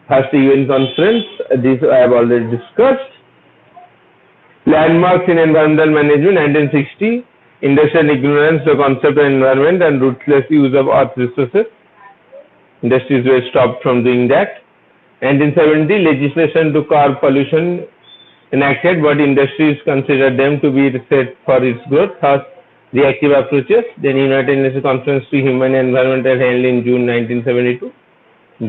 First UN conference, this I have already discussed. Landmarks in environmental management, 1960, industrial ignorance, the concept of environment and ruthless use of earth resources. Industries were stopped from doing that. 1970, legislation to curb pollution enacted, but industries considered them to be set for its growth. Thus, reactive approaches. Then United Nations Conference to Human and Environmental Health in June 1972.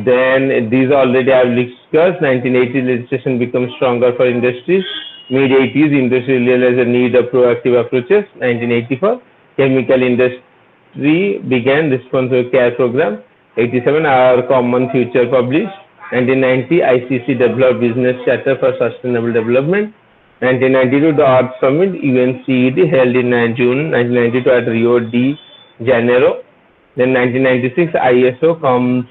Then these already I have discussed. 1980, legislation becomes stronger for industries. Mid-80s, industry realized the need of proactive approaches. 1984, chemical industry began responsible care program. 87, Our Common Future published. 1990, ICC developed business charter for sustainable development. 1992, the Earth Summit, UNCED, held in June 1992 at Rio de Janeiro. Then 1996, ISO comes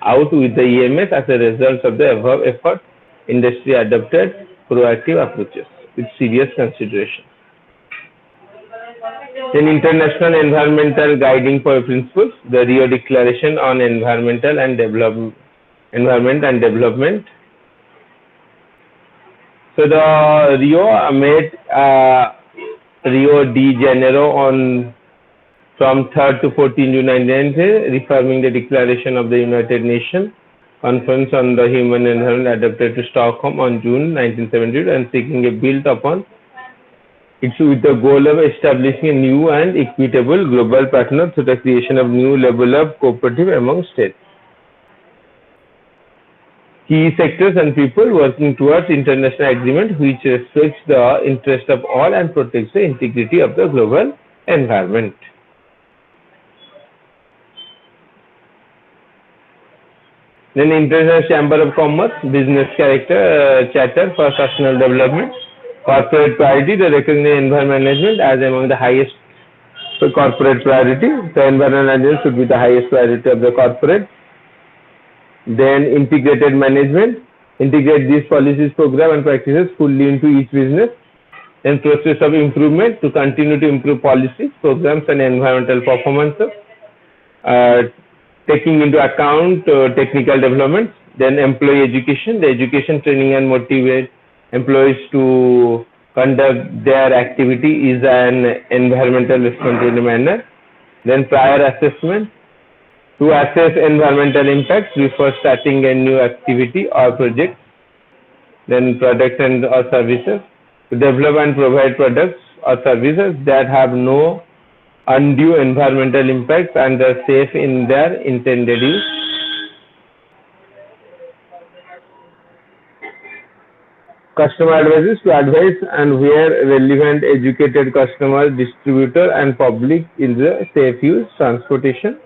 out with the EMS as a result of the above effort. Industry adopted proactive approaches with serious consideration. Then International Environmental Guiding Principles, the Rio Declaration on Environment and Development. So the Rio met Rio de Janeiro on from 3rd to 14th June 1990, reaffirming the declaration of the United Nations Conference on the Human Environment adopted to Stockholm on June 1972 and seeking a build upon it with the goal of establishing a new and equitable global partner through the creation of new level of cooperative among states. Key sectors and people working towards international agreement which respects the interest of all and protects the integrity of the global environment. Then International Chamber of Commerce, business character, charter for sustainable development. Corporate priority, the recognize environment management as among the highest corporate priority. The environment management should be the highest priority of the corporate. Then integrated management, integrate these policies, program and practices fully into each business. Then process of improvement, to continue to improve policies, programs and environmental performances. Taking into account technical developments. Then employee education, the education, training and motivate employees to conduct their activity is an environmental responsible manner. Then prior assessment, to assess environmental impacts before starting a new activity or project. Then products and or services, to develop and provide products or services that have no undue environmental impacts and are safe in their intended use. Customer advices, to advise and where relevant educated customer, distributor and public in the safe use, transportation,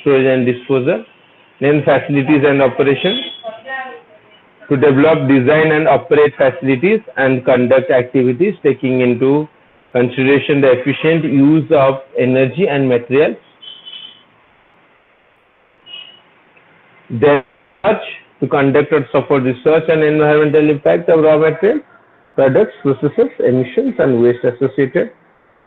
storage and disposal. Then facilities and operation, to develop, design and operate facilities and conduct activities taking into consideration the efficient use of energy and materials. Then to conduct or support research on environmental impact of raw materials, products, processes, emissions and waste associated.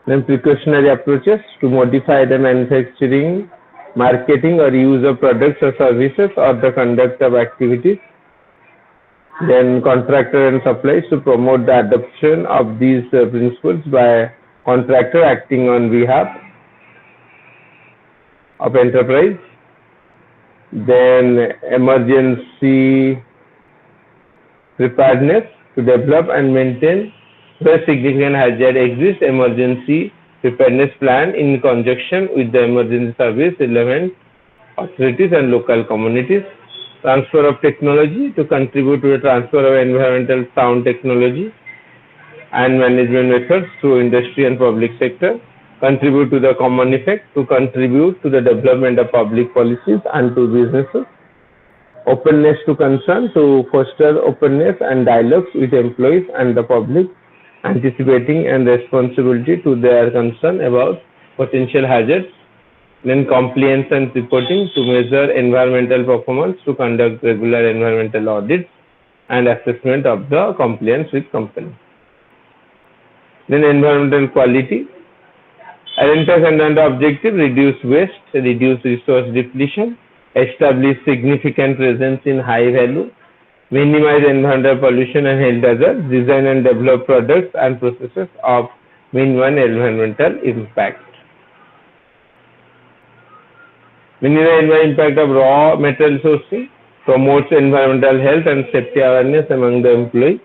Then precautionary approaches, to modify the manufacturing, marketing or use of products or services or the conduct of activities. Then contractor and suppliers, to promote the adoption of these principles by contractor acting on behalf of enterprise. Then emergency preparedness, to develop and maintain where significant hazard exists, emergency preparedness plan in conjunction with the emergency service, relevant authorities and local communities. Transfer of technology, to contribute to the transfer of environmental sound technology and management methods through industry and public sector. Contribute to the common effect, to contribute to the development of public policies and to businesses. Openness to concern, to foster openness and dialogues with employees and the public, anticipating and responsibility to their concern about potential hazards. Then compliance and reporting, to measure environmental performance, to conduct regular environmental audits and assessment of the compliance with company. Then environmental quality. Identify environmental objective, reduce waste, reduce resource depletion, establish significant presence in high value, minimize environmental pollution and health hazards, design and develop products and processes of minimum environmental impact. Minimize the impact of raw material sourcing, promotes environmental health and safety awareness among the employees,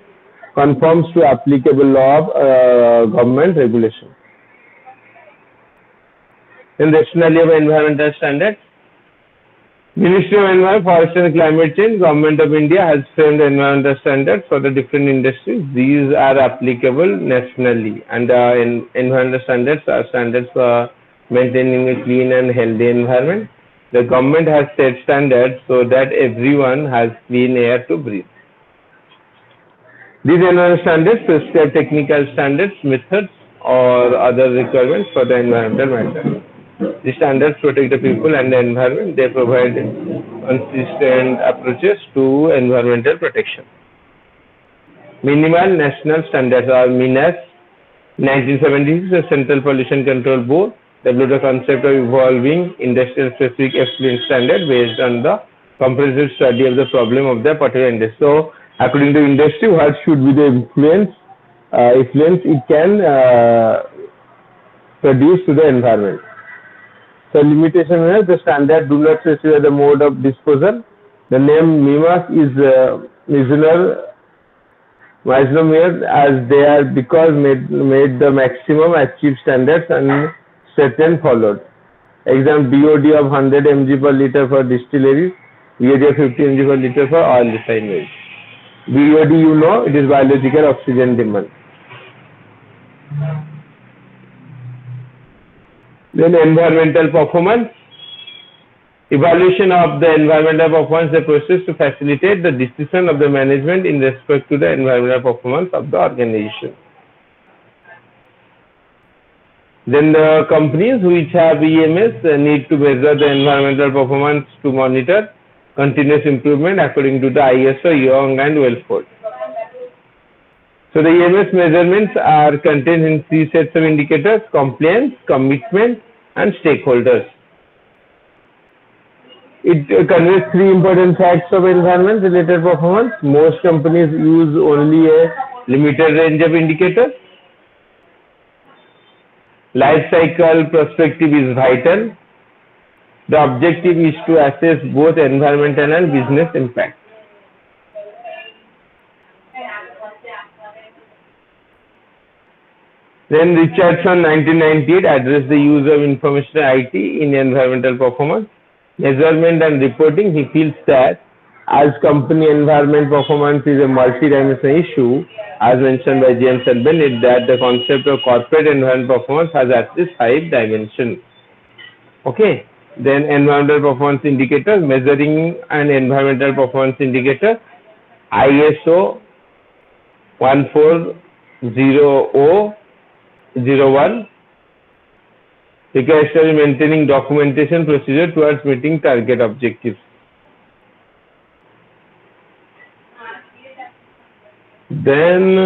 conforms to applicable law of government regulation. Then rationale of environmental standards. Ministry of Environment, Forest and Climate Change, Government of India has framed environmental standards for the different industries. These are applicable nationally, and environmental standards are standards for maintaining a clean and healthy environment. The government has set standards so that everyone has clean air to breathe. These environmental standards prescribe technical standards, methods, or other requirements for the environmental matter. The standards protect the people and the environment. They provide consistent approaches to environmental protection. Minimal National Standards are MINAS. 1976, the Central Pollution Control Board developed a concept of evolving industrial-specific effluent standard based on the comprehensive study of the problem of the particular industry. So, according to industry, what should be the effluents it can produce to the environment. So limitation is the standard do not specify the mode of disposal. The name MIMAS is misnomer as they are because made the maximum achieved standards and certain followed. Example, BOD of 100 mg per liter for distilleries, BOD of 50 mg per liter for oil refineries. BOD, you know, it is biological oxygen demand. Then environmental performance. Evaluation of the environmental performance is a process to facilitate the decision of the management in respect to the environmental performance of the organization. Then the companies which have EMS need to measure the environmental performance to monitor continuous improvement according to the ISO, Young and Welford. So the EMS measurements are contained in three sets of indicators: compliance, commitment, and stakeholders. It conveys three important facts of environment related performance. Most companies use only a limited range of indicators. Life cycle perspective is vital. The objective is to assess both environmental and business impact. Then Richardson 1998 addressed the use of information IT in environmental performance, measurement and reporting. He feels that as company environment performance is a multi-dimensional issue, as mentioned by James and Bennett, that the concept of corporate environment performance has at least 5 dimensions. Okay. Then environmental performance indicator, measuring an environmental performance indicator, ISO 14001 requires maintaining documentation procedure towards meeting target objectives. Then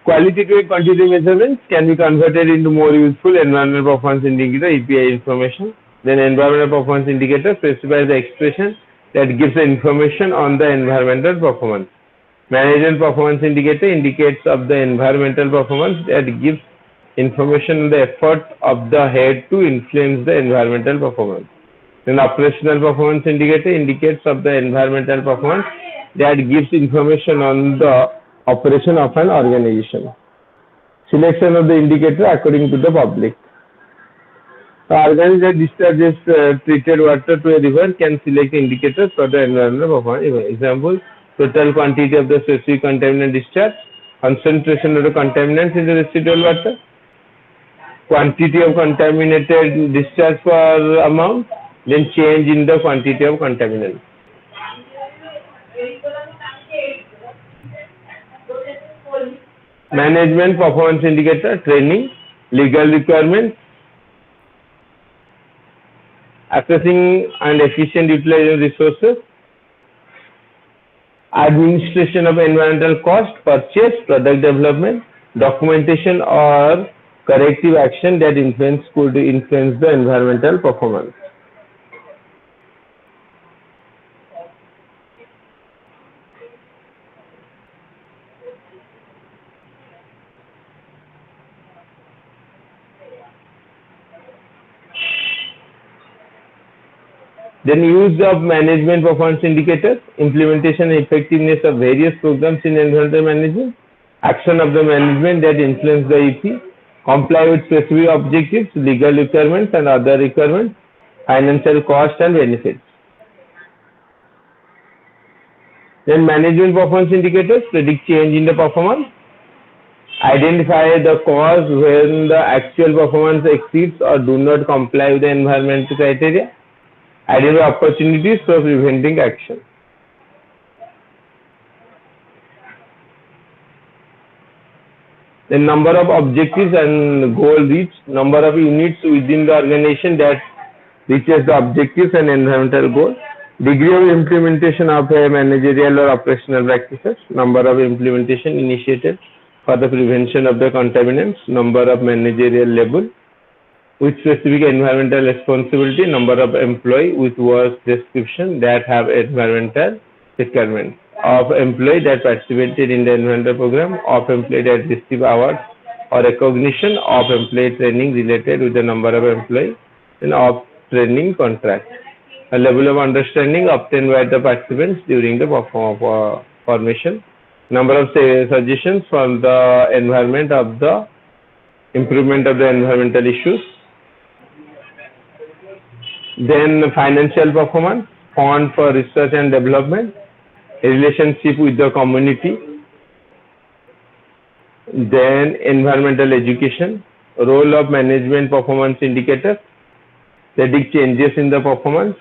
qualitative quantitative measurements can be converted into more useful environmental performance indicator EPI information. Then environmental performance indicator specifies the expression that gives the information on the environmental performance. Management performance indicator indicates of the environmental performance that gives information on the effort of the head to influence the environmental performance. Then operational performance indicator indicates of the environmental performance that gives information on the operation of an organization. Selection of the indicator according to the public. The organization that discharges treated water to a river can select indicators for the environmental performance. Example, total quantity of the specific contaminant discharge, concentration of the contaminants in the residual water, quantity of contaminated discharge per amount, then change in the quantity of contaminants. Management performance indicator, training, legal requirements, assessing and efficient utilization resources, administration of environmental cost, purchase, product development, documentation or corrective action that could influence the environmental performance. Then use of management performance indicators, implementation and effectiveness of various programs in environmental management, action of the management that influence the EP, comply with specific objectives, legal requirements and other requirements, financial cost and benefits. Then management performance indicators predict change in the performance, identify the cause when the actual performance exceeds or do not comply with the environmental criteria, identify opportunities for preventing action. The number of objectives and goal reached, number of units within the organization that reaches the objectives and environmental goals, degree of implementation of a managerial or operational practices, number of implementation initiated for the prevention of the contaminants, number of managerial level with specific environmental responsibility, number of employees with work description that have environmental requirements, of employees that participated in the environmental program, of employees that receive awards or recognition, of employee training related with the number of employees, and of training contract. A level of understanding obtained by the participants during the formation, number of suggestions for the environment of the improvement of the environmental issues. Then financial performance, fund for research and development, relationship with the community. Then environmental education, role of management performance indicators, predict changes in the performance,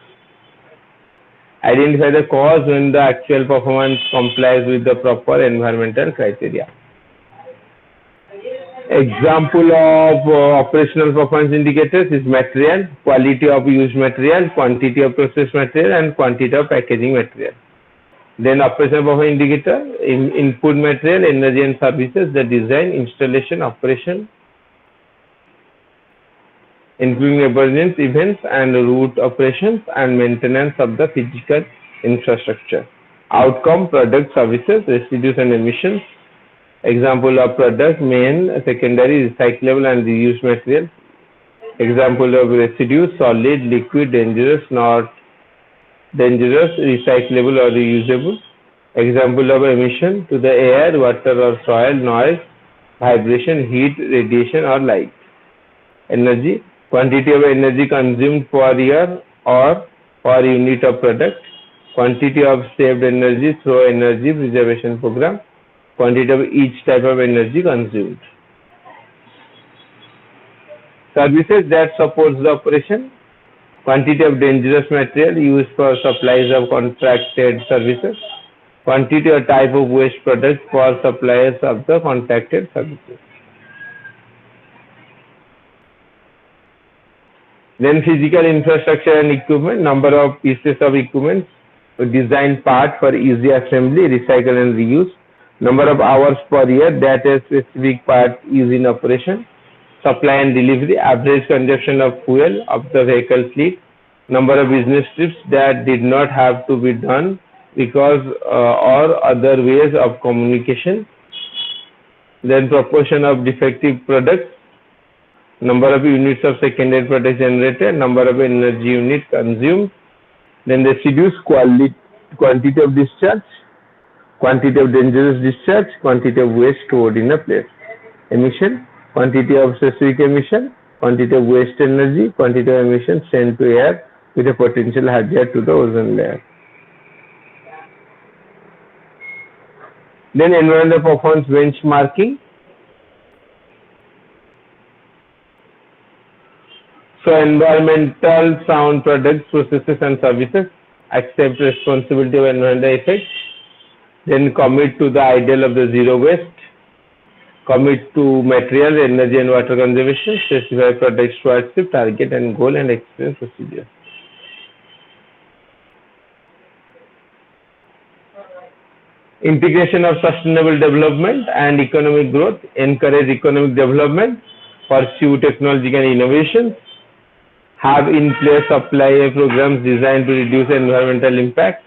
identify the cause when the actual performance complies with the proper environmental criteria. Example of operational performance indicators is material, quality of used material, quantity of processed material and quantity of packaging material. Then operational performance indicator, input material, energy and services, the design, installation, operation, including emergency events and route operations and maintenance of the physical infrastructure. Outcome, product, services, residues and emissions. Example of product, main, secondary, recyclable and reused materials. Example of residues, solid, liquid, dangerous, not dangerous, recyclable or reusable. Example of emission to the air, water or soil, noise, vibration, heat, radiation or light. Energy, quantity of energy consumed per year or per unit of product. Quantity of saved energy through energy preservation program. Quantity of each type of energy consumed. Services that supports the operation. Quantity of dangerous material used for supplies of contracted services. Quantity or type of waste products for suppliers of the contracted services. Then physical infrastructure and equipment, number of pieces of equipment, design part for easy assembly, recycle and reuse. Number of hours per year that a specific part is in operation. Supply and delivery, average consumption of fuel of the vehicle fleet. Number of business trips that did not have to be done because or other ways of communication. Then proportion of defective products. Number of units of secondary product generated. Number of energy units consumed. Then residues, quantity of discharge. Quantity of dangerous discharge, quantity of waste stored in a place. Emission, quantity of specific emission, quantity of waste energy, quantity of emission sent to air with a potential hazard to the ozone layer. Then environmental performance benchmarking. So environmental sound products, processes and services, accept responsibility of environmental effects. Then commit to the ideal of the zero waste, commit to material, energy and water conservation, specify product stewardship, target and goal and experience procedure. Integration of sustainable development and economic growth, encourage economic development, pursue technological innovations, have in place supply programs designed to reduce environmental impact,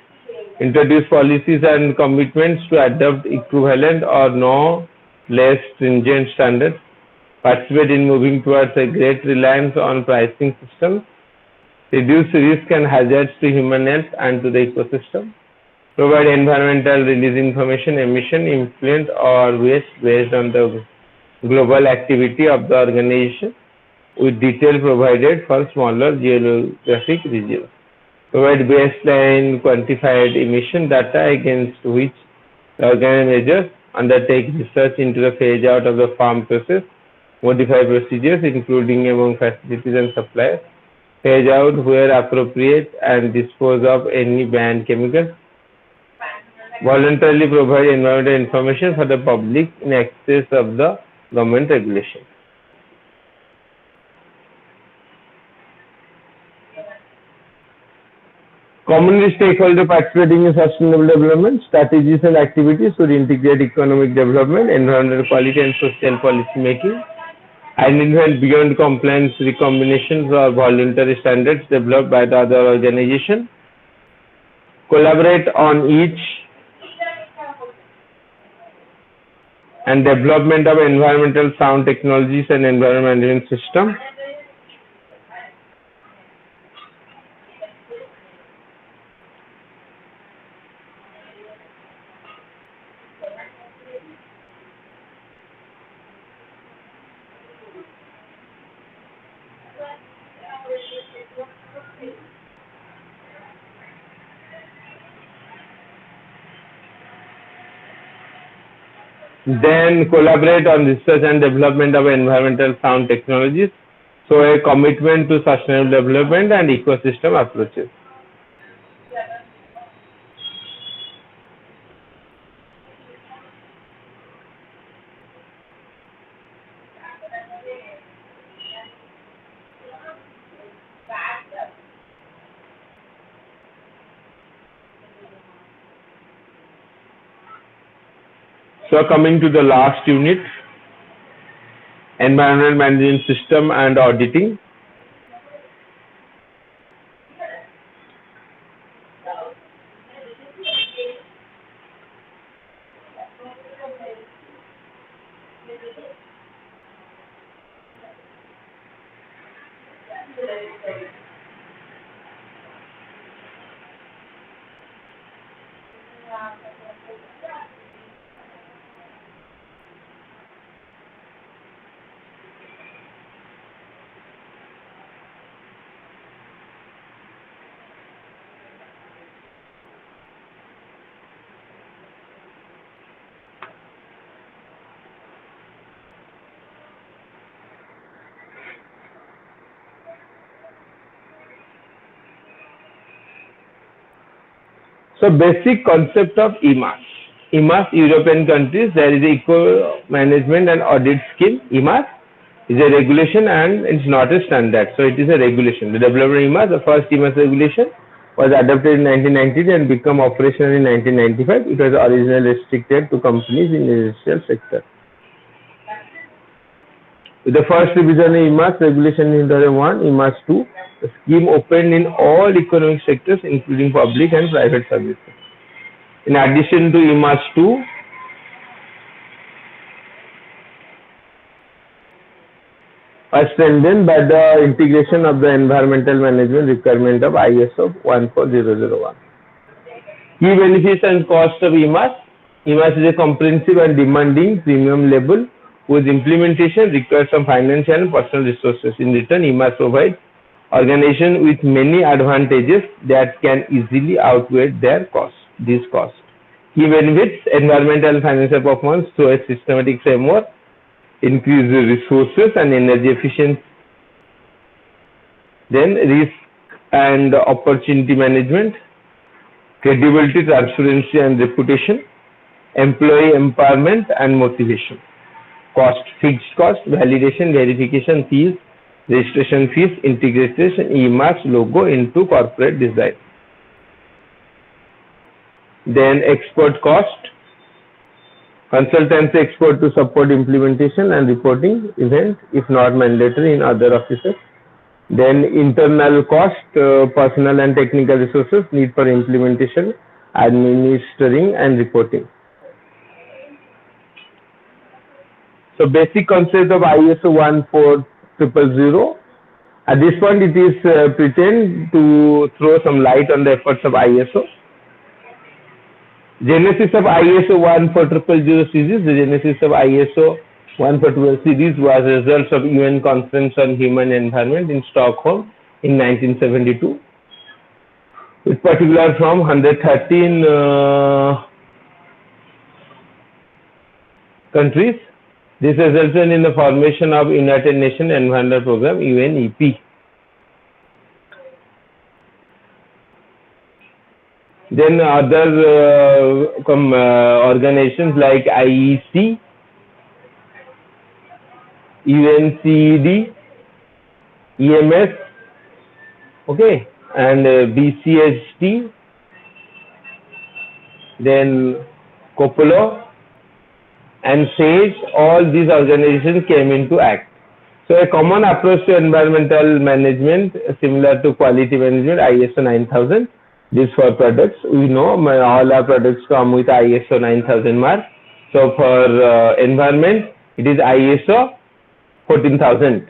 introduce policies and commitments to adopt equivalent or no less stringent standards, participate in moving towards a great reliance on pricing systems, reduce risk and hazards to human health and to the ecosystem, provide environmental release information, emission, effluent or waste based on the global activity of the organization with detail provided for smaller geographic regions. Provide baseline quantified emission data against which the organizers undertake research into the phase out of the farm process, modify procedures including among facilities and suppliers, phase out where appropriate and dispose of any banned chemicals, voluntarily provide environmental information for the public in excess of the government regulation. Community stakeholder participating in sustainable development strategies and activities should integrate economic development, environmental quality and social policy making, identify beyond compliance recombinations or voluntary standards developed by the other organization, collaborate on each and development of environmental sound technologies and environment management system. Then collaborate on research and development of environmental sound technologies, so a commitment to sustainable development and ecosystem approaches. So coming to the last unit, environmental management system and auditing. So basic concept of EMAS. EMAS, European countries, there is Eco Management and Audit Scheme. EMAS is a regulation and it's not a standard. So it is a regulation. The development of EMAS, the first EMAS regulation was adopted in 1990 and became operational in 1995. It was originally restricted to companies in the industrial sector. With the first revision of EMAS regulation in 2001, EMAS 2, the scheme opened in all economic sectors including public and private services. In addition to EMAS 2, are strengthened by the integration of the environmental management requirement of ISO 14001. Key benefits and cost of EMAS. EMAS is a comprehensive and demanding premium label whose implementation requires some financial and personal resources. In return, EMAS provides organizations with many advantages that can easily outweigh these costs. Key benefits: environmental and financial performance through a systematic framework, increase resources and energy efficiency. Then risk and opportunity management, credibility, transparency and reputation, employee empowerment and motivation. Cost: fixed cost, validation, verification fees, registration fees, integration EMAS logo into corporate design. Then export cost, Consultancy expert to support implementation and reporting events if not mandatory in other offices. Then internal cost, personal and technical resources need for implementation, administering and reporting. So basic concept of ISO 14000. At this point, it is pretend to throw some light on the efforts of ISO. Genesis of ISO 14000 series. The genesis of ISO 14000 series was a result of UN Conference on Human Environment in Stockholm in 1972, with particular from 113 countries. This resulted in the formation of United Nations Environment Program, UNEP. Then other organizations like IEC, UNCED, EMS, okay, and BCHT, then COPOLO and SAGE, all these organizations came into act. So a common approach to environmental management, similar to quality management, ISO 9000. This for products. We know all our products come with ISO 9000 mark. So for environment, it is ISO 14000.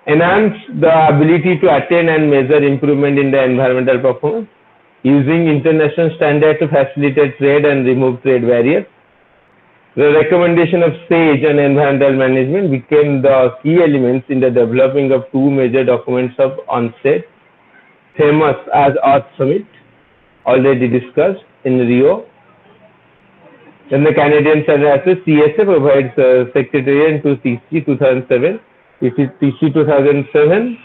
Enhance the ability to attain and measure improvement in the environmental performance, using international standards to facilitate trade and remove trade barriers. The recommendation of SAGE on environmental management became the key elements in the developing of two major documents of onset, famous as Earth Summit, already discussed in Rio. Then the Canadian Standard CSA provides secretariat to TC 2007. It is TC 2007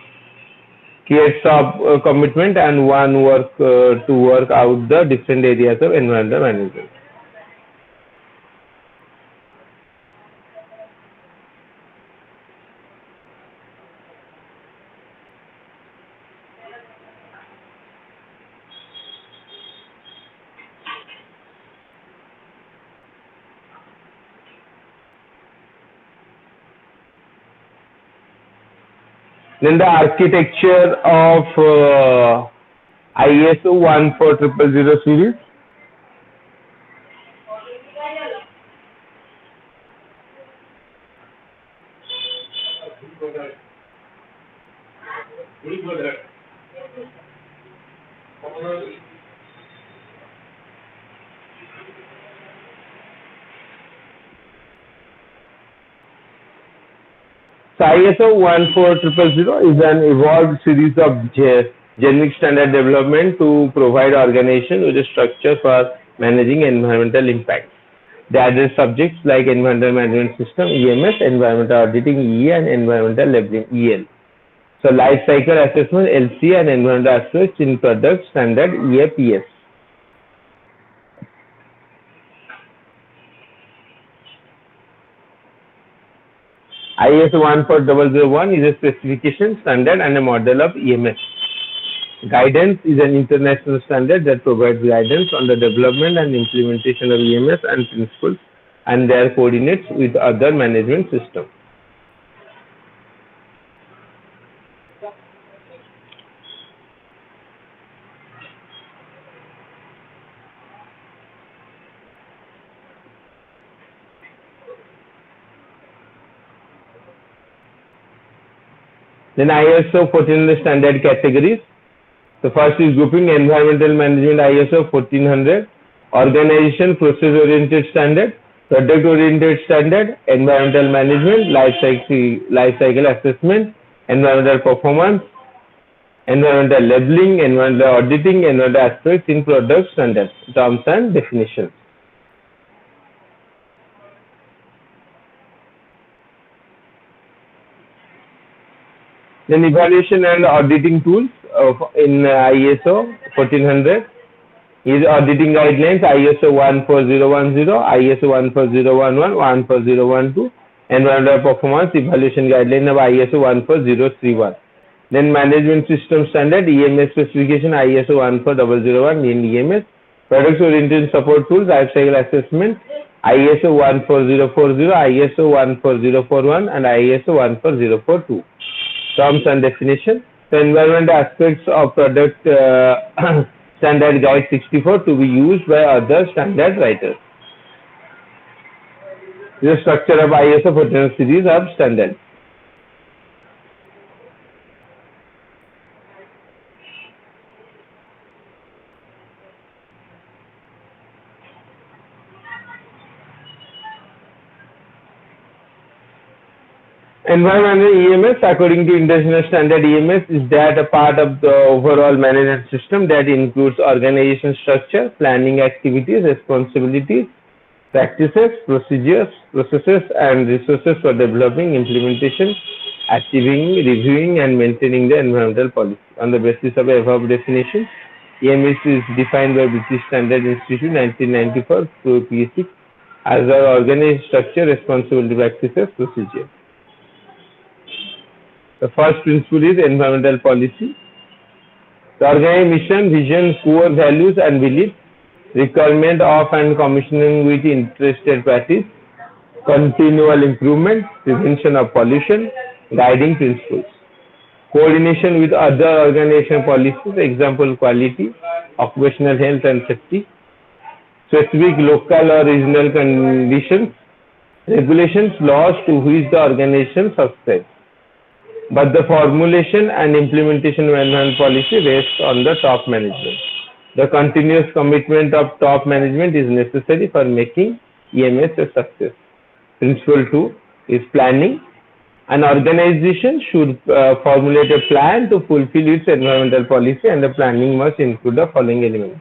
creates a commitment and one work to work out the different areas of environmental management. Then the architecture of ISO 14000 series. So ISO 14000 is an evolved series of generic standard development to provide organization with a structure for managing environmental impacts. They address subjects like environmental management system, EMS, environmental auditing, EE, and environmental labeling, EL. So life cycle assessment, LC, and environmental aspects in product standard, EAPS. ISO 14001 is a specification, standard, and a model of EMS. Guidance is an international standard that provides guidance on the development and implementation of EMS and principles and their coordinates with other management systems. Then ISO 1400 standard categories. The first is grouping environmental management ISO 1400, organization process oriented standard, product oriented standard, environmental management, life cycle assessment, environmental performance, environmental labeling, environmental auditing, environmental aspects in product standards, terms and definitions. Then evaluation and auditing tools in ISO 1400 is auditing guidelines ISO 14010, ISO 14011, 14012, environmental performance evaluation guideline of ISO 14031. Then management system standard EMS specification ISO 14001 in EMS, Product-oriented support tools, lifecycle assessment, ISO 14040, ISO 14041, and ISO 14042. Terms and definition. The environmental aspects of product standard guide 64 to be used by other standard writers. The structure of ISO 14000 series of standards. Environmental EMS, according to International Standard EMS, is that a part of the overall management system that includes organization structure, planning activities, responsibilities, practices, procedures, processes, and resources for developing, implementation, achieving, reviewing, and maintaining the environmental policy. On the basis of above definition, EMS is defined by British Standard Institute 1994 through P6 as our organized structure, responsibility, practices, procedures. The first principle is environmental policy. The organization mission, vision, core values and beliefs, requirement of and commissioning with interested parties, continual improvement, prevention of pollution, guiding principles. Coordination with other organization policies, example quality, occupational health and safety, specific local or regional conditions, regulations, laws to which the organization subscribes. But the formulation and implementation of environmental policy rests on the top management. The continuous commitment of top management is necessary for making EMS a success. Principle 2 is planning. An organization should formulate a plan to fulfill its environmental policy, and the planning must include the following elements.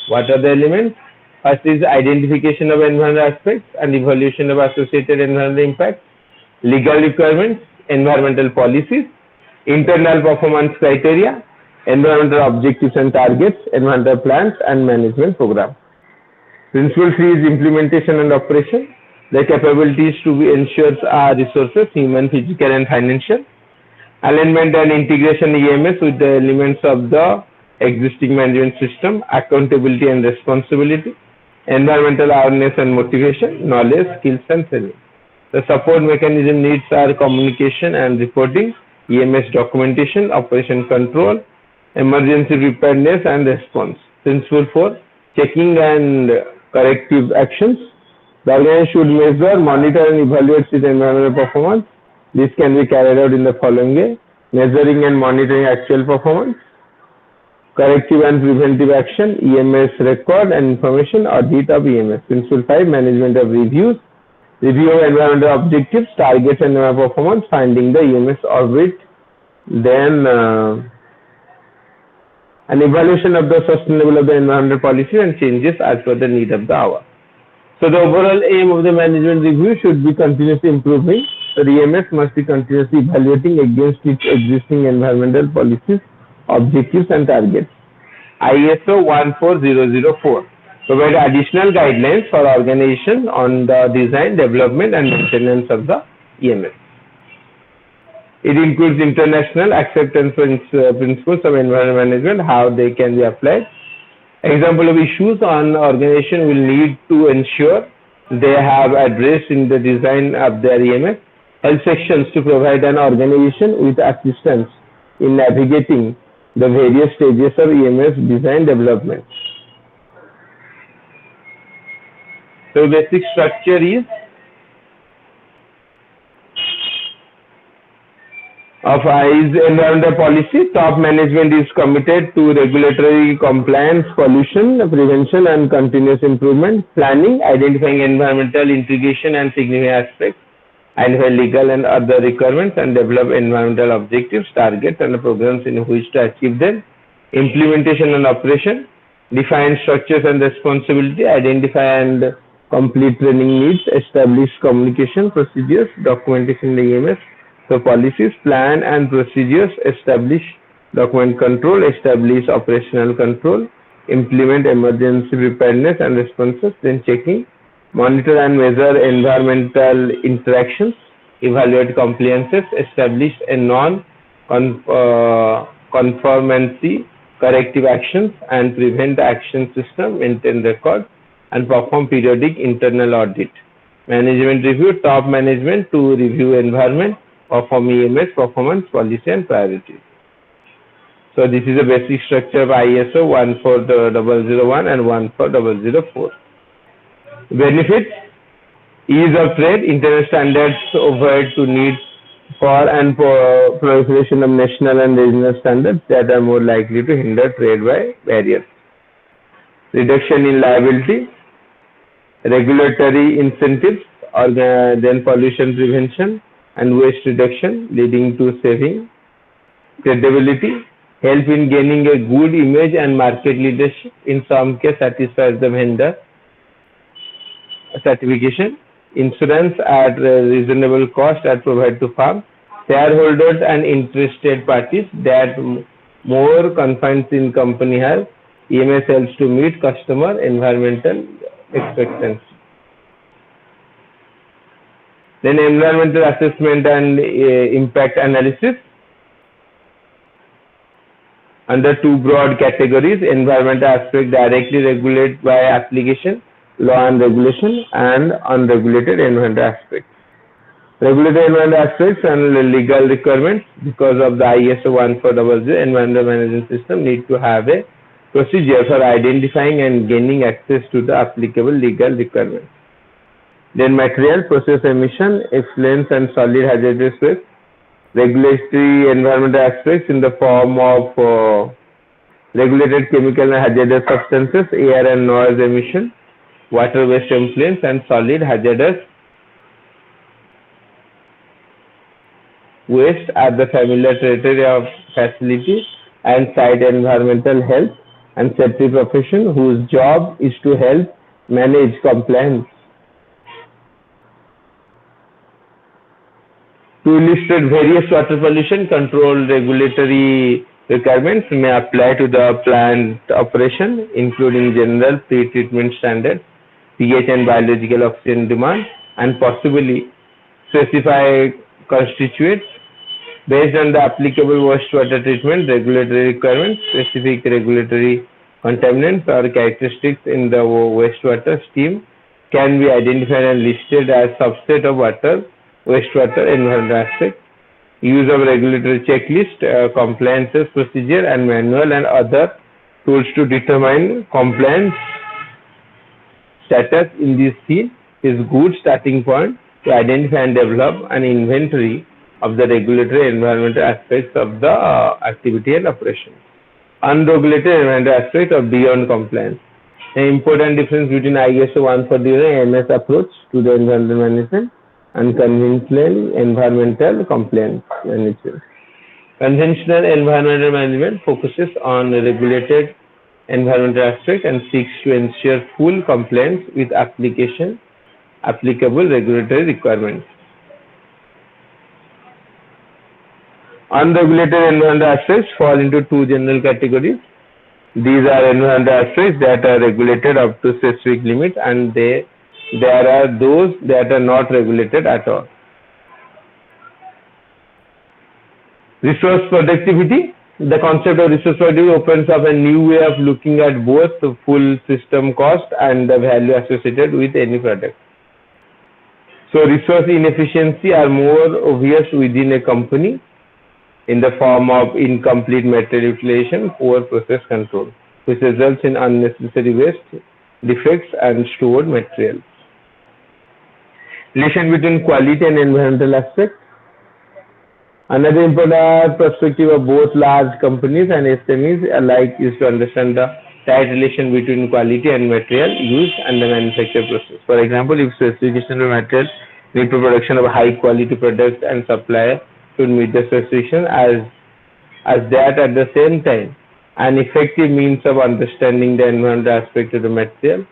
What are the elements? First is identification of environmental aspects and evaluation of associated environmental impacts, legal requirements, environmental policies, internal performance criteria, environmental objectives and targets, environmental plans, and management program. Principle 3 is implementation and operation. The capabilities to be ensured are resources, human, physical, and financial. Alignment and integration EMS with the elements of the existing management system, accountability and responsibility, environmental awareness and motivation, knowledge, skills, and training. The support mechanism needs are communication and reporting, EMS documentation, operation control, emergency preparedness and response. Principle 4, checking and corrective actions. The organization should measure, monitor and evaluate its environmental performance. This can be carried out in the following way: measuring and monitoring actual performance, corrective and preventive action, EMS record and information, audit of EMS. Principle 5, management of reviews. Review of environmental objectives, targets and performance, finding the EMS orbit, then an evaluation of the sustainable of the environmental policy and changes as per the need of the hour. So the overall aim of the management review should be continuously improving. The EMS must be continuously evaluating against its existing environmental policies, objectives and targets. ISO 14004 provide additional guidelines for organization on the design, development and maintenance of the EMS. It includes international acceptance principles of environmental management, how they can be applied. Example of issues an organization will need to ensure they have addressed in the design of their EMS. Help sections to provide an organization with assistance in navigating the various stages of EMS design development. So basic structure is of environmental policy. Top management is committed to regulatory compliance, pollution prevention and continuous improvement. Planning, identifying environmental integration and significant aspects, identify legal and other requirements and develop environmental objectives, targets and programs in which to achieve them. Implementation and operation, define structures and responsibility, identify and complete training needs, establish communication procedures, documentation in the EMS, so policies, plan and procedures, establish document control, establish operational control, implement emergency preparedness and responses, then checking, monitor and measure environmental interactions, evaluate compliances, establish a non-conformancy corrective actions and prevent the action system, maintain records, and perform periodic internal audit. Management review, top management to review environment, perform EMS, performance, policy and priorities. So this is a basic structure of ISO 14001 and 14004. Benefits: ease of trade, international standards overhead to need for and proliferation of national and regional standards that are more likely to hinder trade by barriers. Reduction in liability, regulatory incentives, then pollution prevention and waste reduction leading to saving. Credibility, help in gaining a good image and market leadership, in some cases satisfies the vendor. Certification, insurance at reasonable cost are provided to farm. Shareholders and interested parties that more confidence in company have. EMS helps to meet customer environmental expectations. Then environmental assessment and impact analysis. Under two broad categories: environmental aspect directly regulated by application, law and regulation, and unregulated environmental aspects. Regulated environmental aspects and legal requirements. Because of the ISO 14000 environmental management system need to have a procedure for identifying and gaining access to the applicable legal requirements. Then material, process emission, effluents and solid hazardous waste. Regulatory environmental aspects in the form of regulated chemical and hazardous substances, air and noise emission, water waste effluents and solid hazardous waste are the familiar territory of facility and site environmental health and safety profession, whose job is to help manage compliance. To illustrate, various water pollution control regulatory requirements may apply to the plant operation, including general pre-treatment standards, pH and biological oxygen demand, and possibly specify constituents. Based on the applicable wastewater treatment regulatory requirements, specific regulatory contaminants or characteristics in the wastewater stream can be identified and listed as subset of wastewater environmental aspect. Use of regulatory checklist, compliances procedure and manual and other tools to determine compliance status in this field is good starting point to identify and develop an inventory of the regulatory environmental aspects of the activity and operation. Unregulated environmental aspect of beyond compliance. An important difference between ISO 140 MS approach to the environmental management and conventional environmental compliance management. Conventional environmental management focuses on regulated environmental aspect and seeks to ensure full compliance with applicable regulatory requirements. Unregulated environmental aspects fall into two general categories. These are environmental aspects that are regulated up to specific limit, and there are those that are not regulated at all. Resource productivity. The concept of resource productivity opens up a new way of looking at both the full system cost and the value associated with any product. So resource inefficiency are more obvious within a company in the form of incomplete material utilization, poor process control, which results in unnecessary waste, defects and stored materials. Relation between quality and environmental aspects. Another important perspective of both large companies and SMEs alike is to understand the tight relation between quality and material used and the manufacture process. For example, if specification of material need for production of high quality products and supplier should meet the specification as that at the same time, an effective means of understanding the environmental aspect of the material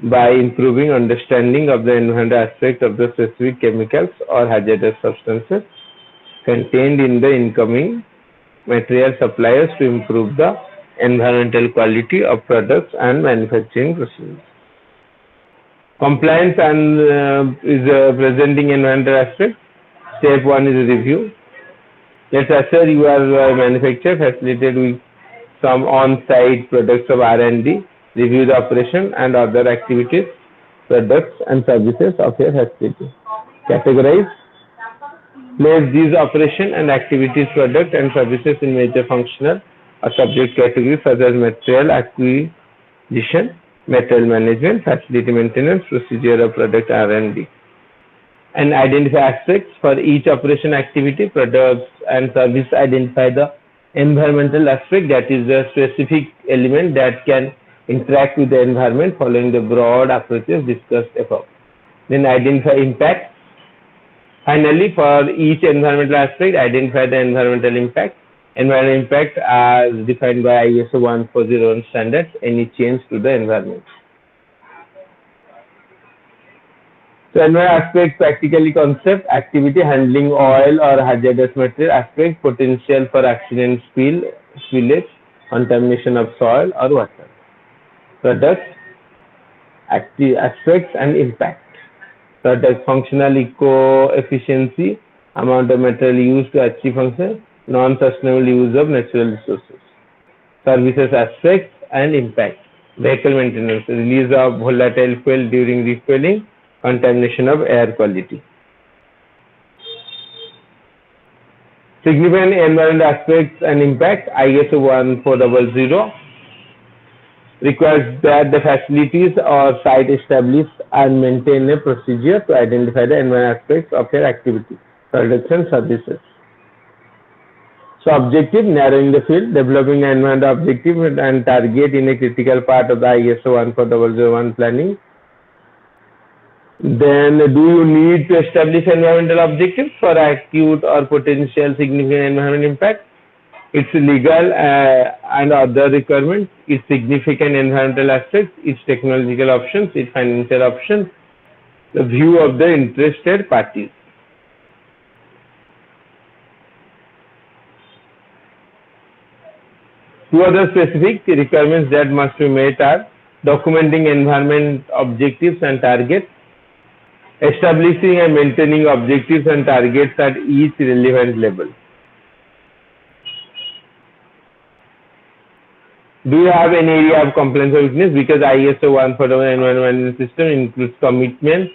by improving understanding of the environmental aspect of the specific chemicals or hazardous substances contained in the incoming material suppliers to improve the environmental quality of products and manufacturing processes. Compliance and is presenting environmental aspect. Step 1 is review. Let's assure you are a manufacturer facilitated with some on-site products of R&D, review the operation and other activities, products and services of your facility. Categorize, place these operation and activities, product and services in major functional or subject categories such as material acquisition, material management, facility maintenance, procedure of product R&D. And identify aspects for each operation activity, products and service. Identify the environmental aspect, that is the specific element that can interact with the environment following the broad approaches discussed above. Then identify impact. Finally, for each environmental aspect, identify the environmental impact. Environmental impact as defined by ISO 1401 standards, any change to the environment. So environmental aspect, practically concept, activity, handling oil or hazardous material, aspect, potential for accident, spillage, contamination of soil or water. Products, aspects and impact. Product, functional eco-efficiency, amount of material used to achieve function, non-sustainable use of natural resources. Services, aspects and impact. Vehicle maintenance, release of volatile fuel during refueling, contamination of air quality. Significant environmental aspects and impact. ISO 1400 requires that the facilities or site establish and maintain a procedure to identify the environmental aspects of their activity, products and services. So objective, narrowing the field, developing an environmental objective and target in a critical part of the ISO 14001 planning. Then do you need to establish environmental objectives for acute or potential significant environmental impact? Its legal and other requirements, its significant environmental aspects, its technological options, its financial options, the view of the interested parties. Two other specific requirements that must be met are documenting environment objectives and targets, establishing and maintaining objectives and targets at each relevant level. Do you have any area of compliance or weakness? Because ISO 14001 environmental system includes commitments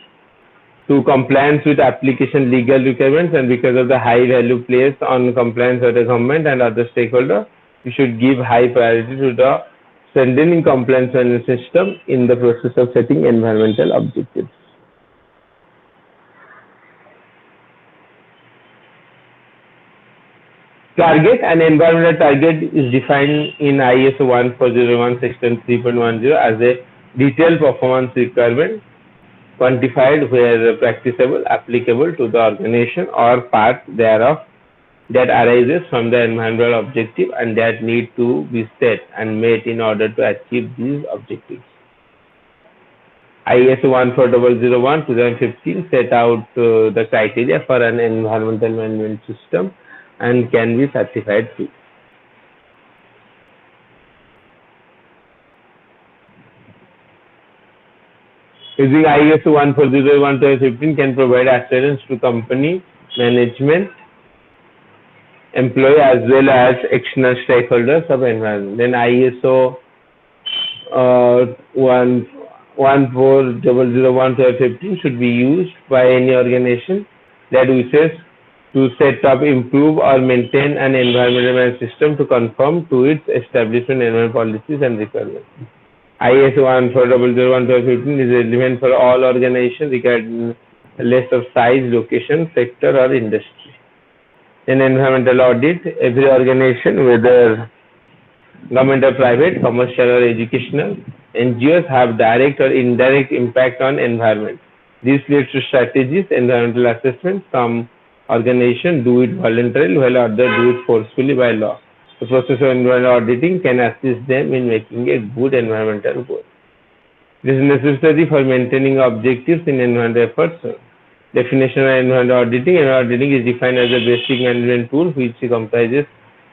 to compliance with application legal requirements, and because of the high value placed on compliance by the government and other stakeholders, you should give high priority to the strengthening compliance management system in the process of setting environmental objectives. Target. An environmental target is defined in ISO 1401 section 3.10 as a detailed performance requirement, quantified where practicable, applicable to the organization or part thereof, that arises from the environmental objective and that need to be set and met in order to achieve these objectives. ISO 14001 2015 set out the criteria for an environmental management system and can be certified too. Using ISO 14001 2015 can provide assurance to company management, employee as well as external stakeholders of environment. Then ISO 14001 2015 should be used by any organization that wishes to set up, improve or maintain an environmental management system to conform to its establishment environmental policies and requirements. ISO 14001 2015 is relevant for all organizations regardless of size, location, sector or industry. In environmental audit, every organization, whether government or private, commercial or educational, NGOs have direct or indirect impact on environment. This leads to strategies, environmental assessment. Some organizations do it voluntarily while others do it forcefully by law. The process of environmental auditing can assist them in making a good environmental goal. This is necessary for maintaining objectives in environmental efforts. Definition of environmental auditing. Environmental auditing is defined as a basic management tool which comprises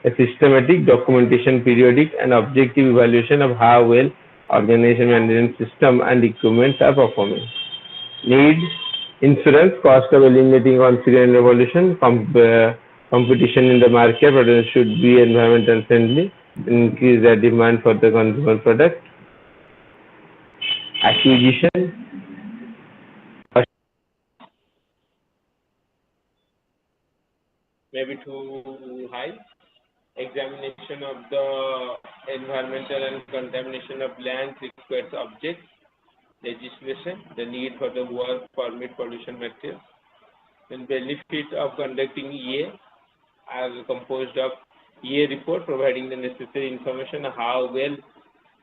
a systematic documentation, periodic and objective evaluation of how well organization management system and equipment are performing. Need. Insurance, cost of eliminating consequent revolution, competition in the market, but it should be environmental friendly. increase the demand for the consumer product. Acquisition, maybe too high. Examination of the environmental and contamination of lands requires objects, legislation, the need for the work permit pollution materials. Then benefit of conducting EA are composed of EA report providing the necessary information on how well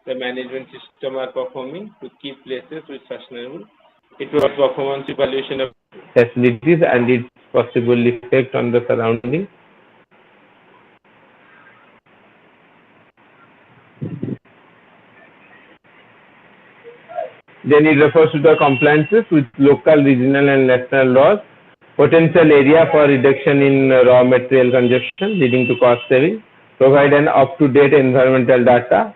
the management system are performing to keep places with sustainable. It provides performance evaluation of facilities and its possible effect on the surrounding. Then it refers to the compliances with local, regional and national laws, potential area for reduction in raw material consumption leading to cost saving, provide an up-to-date environmental data,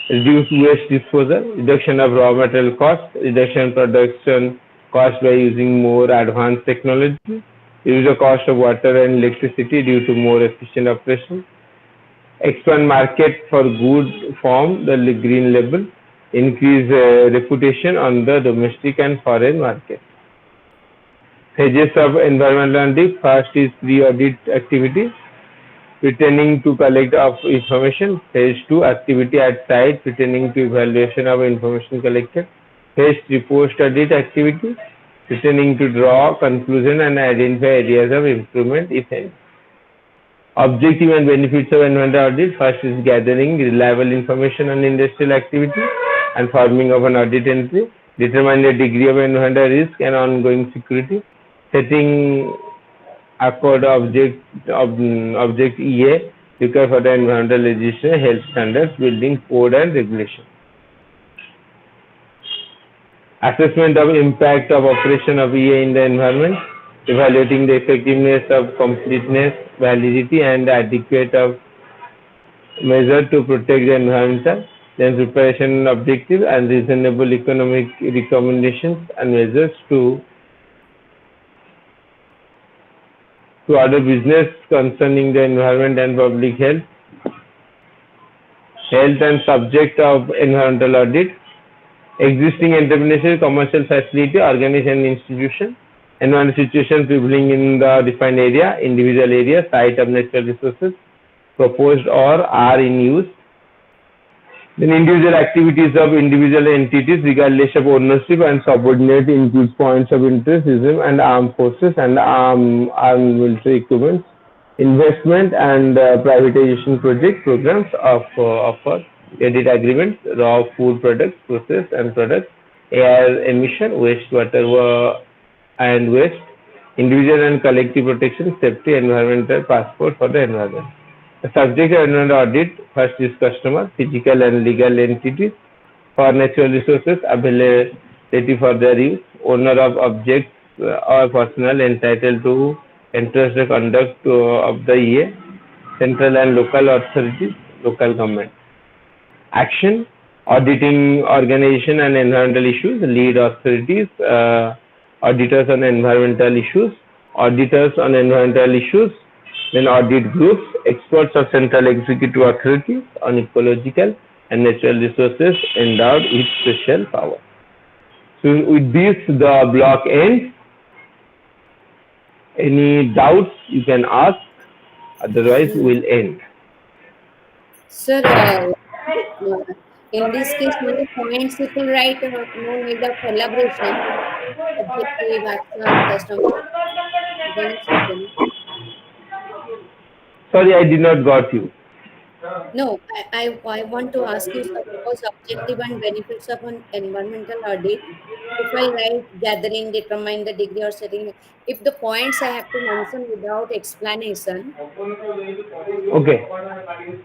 reduce waste disposal, reduction of raw material cost, reduction production cost by using more advanced technology, reduce the cost of water and electricity due to more efficient operation, expand market for good form the green label, increase reputation on the domestic and foreign market. Phases of environmental audit. First is pre-audit activity, pertaining to collect of information. Phase 2, activity at site pertaining to evaluation of information collected. Phase 3, post-audit activity pertaining to draw conclusion and identify areas of improvement, if any. Objective and benefits of environmental audit. First is gathering reliable information on industrial activity and forming of an audit entry. Determine the degree of environmental risk and ongoing security. Setting accord object EA required for the environmental legislation, health standards, building code and regulation. Assessment of impact of operation of EA in the environment, evaluating the effectiveness of completeness, validity and adequate of measure to protect the environment. Then preparation objective and reasonable economic recommendations and measures to other business concerning the environment and public health. Health and subject of environmental audit. Existing entrepreneurship, commercial facility, organization, institution. Environmental situation prevailing in the defined area, individual area, site of natural resources, proposed or are in use. Then individual activities of individual entities regardless of ownership and subordinate includes points of interest, and armed forces and armed military equipment, investment and privatization project programs of credit agreements, raw food products, process and products, air emission, wastewater and waste, individual and collective protection, safety, environmental passport for the environment. The subject of environmental audit. First is customer, physical and legal entities for natural resources, availability for their use, owner of objects or personnel entitled to entrust the conduct of the EA, central and local authorities, local government. Action, auditing organization and environmental issues, lead authorities, auditors on environmental issues, auditors on environmental issues, then audit groups, experts of central executive authorities on ecological and natural resources endowed with special power. So with this the block ends. Any doubts you can ask, otherwise we'll end. Sir, in this case, many points it will write no need of elaboration, objective, action, customer, then something. Sorry, I did not got you. No, I want to ask you, suppose objective and benefits of an environmental audit. If I write gathering, determine the degree or setting, if the points I have to mention without explanation. Okay.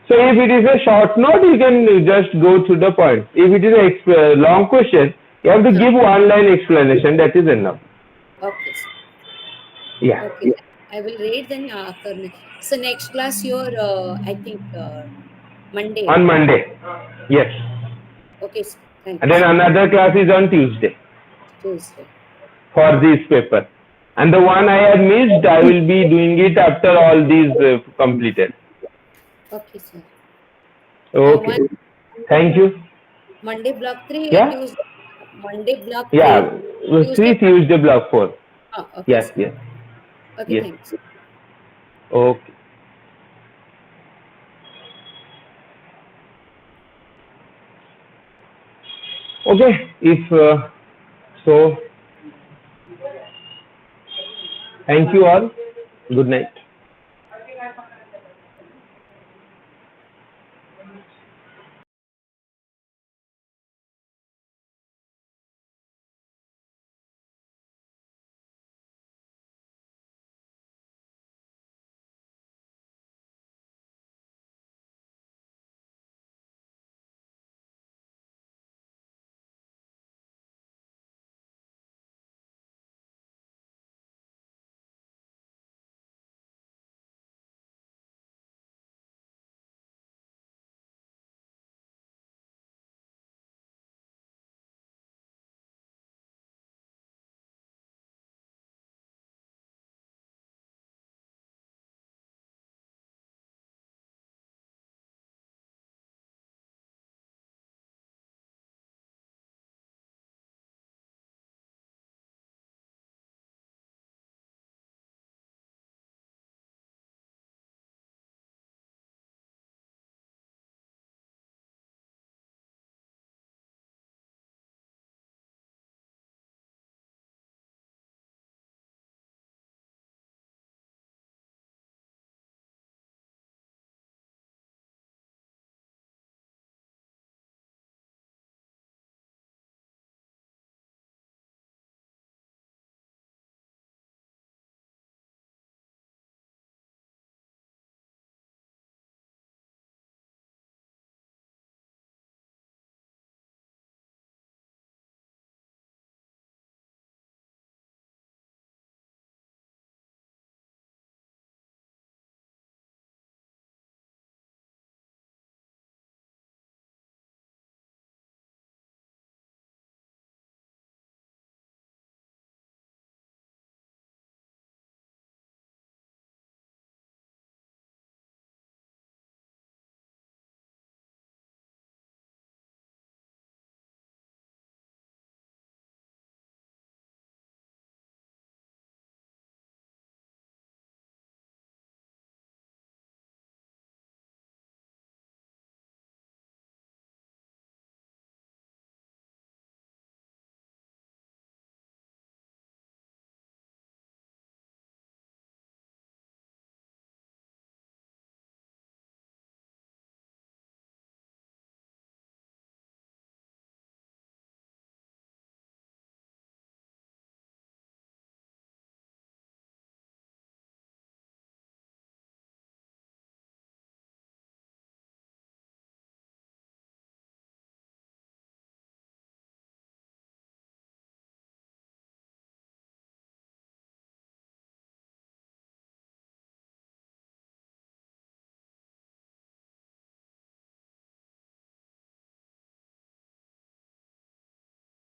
So if it is a short note, you can just go through the points. If it is a long question, you have to give one line explanation. That is enough. Okay, sir. Yeah. Okay, I will read then after. So next class, your I think Monday. On Monday. Yes. Okay, sir. Thank you. And then another class is on Tuesday Tuesday. for this paper. And the one I have missed, I will be doing it after all these completed. Okay, sir. Okay. One Thank you. Monday block 3, Yeah? Tuesday, Monday block Yeah. 3, Tuesday. 3 Tuesday block 4. Oh, okay, Yes, sir. yes, Okay, yes. thanks. Okay. Okay. If so, thank you all. Good night.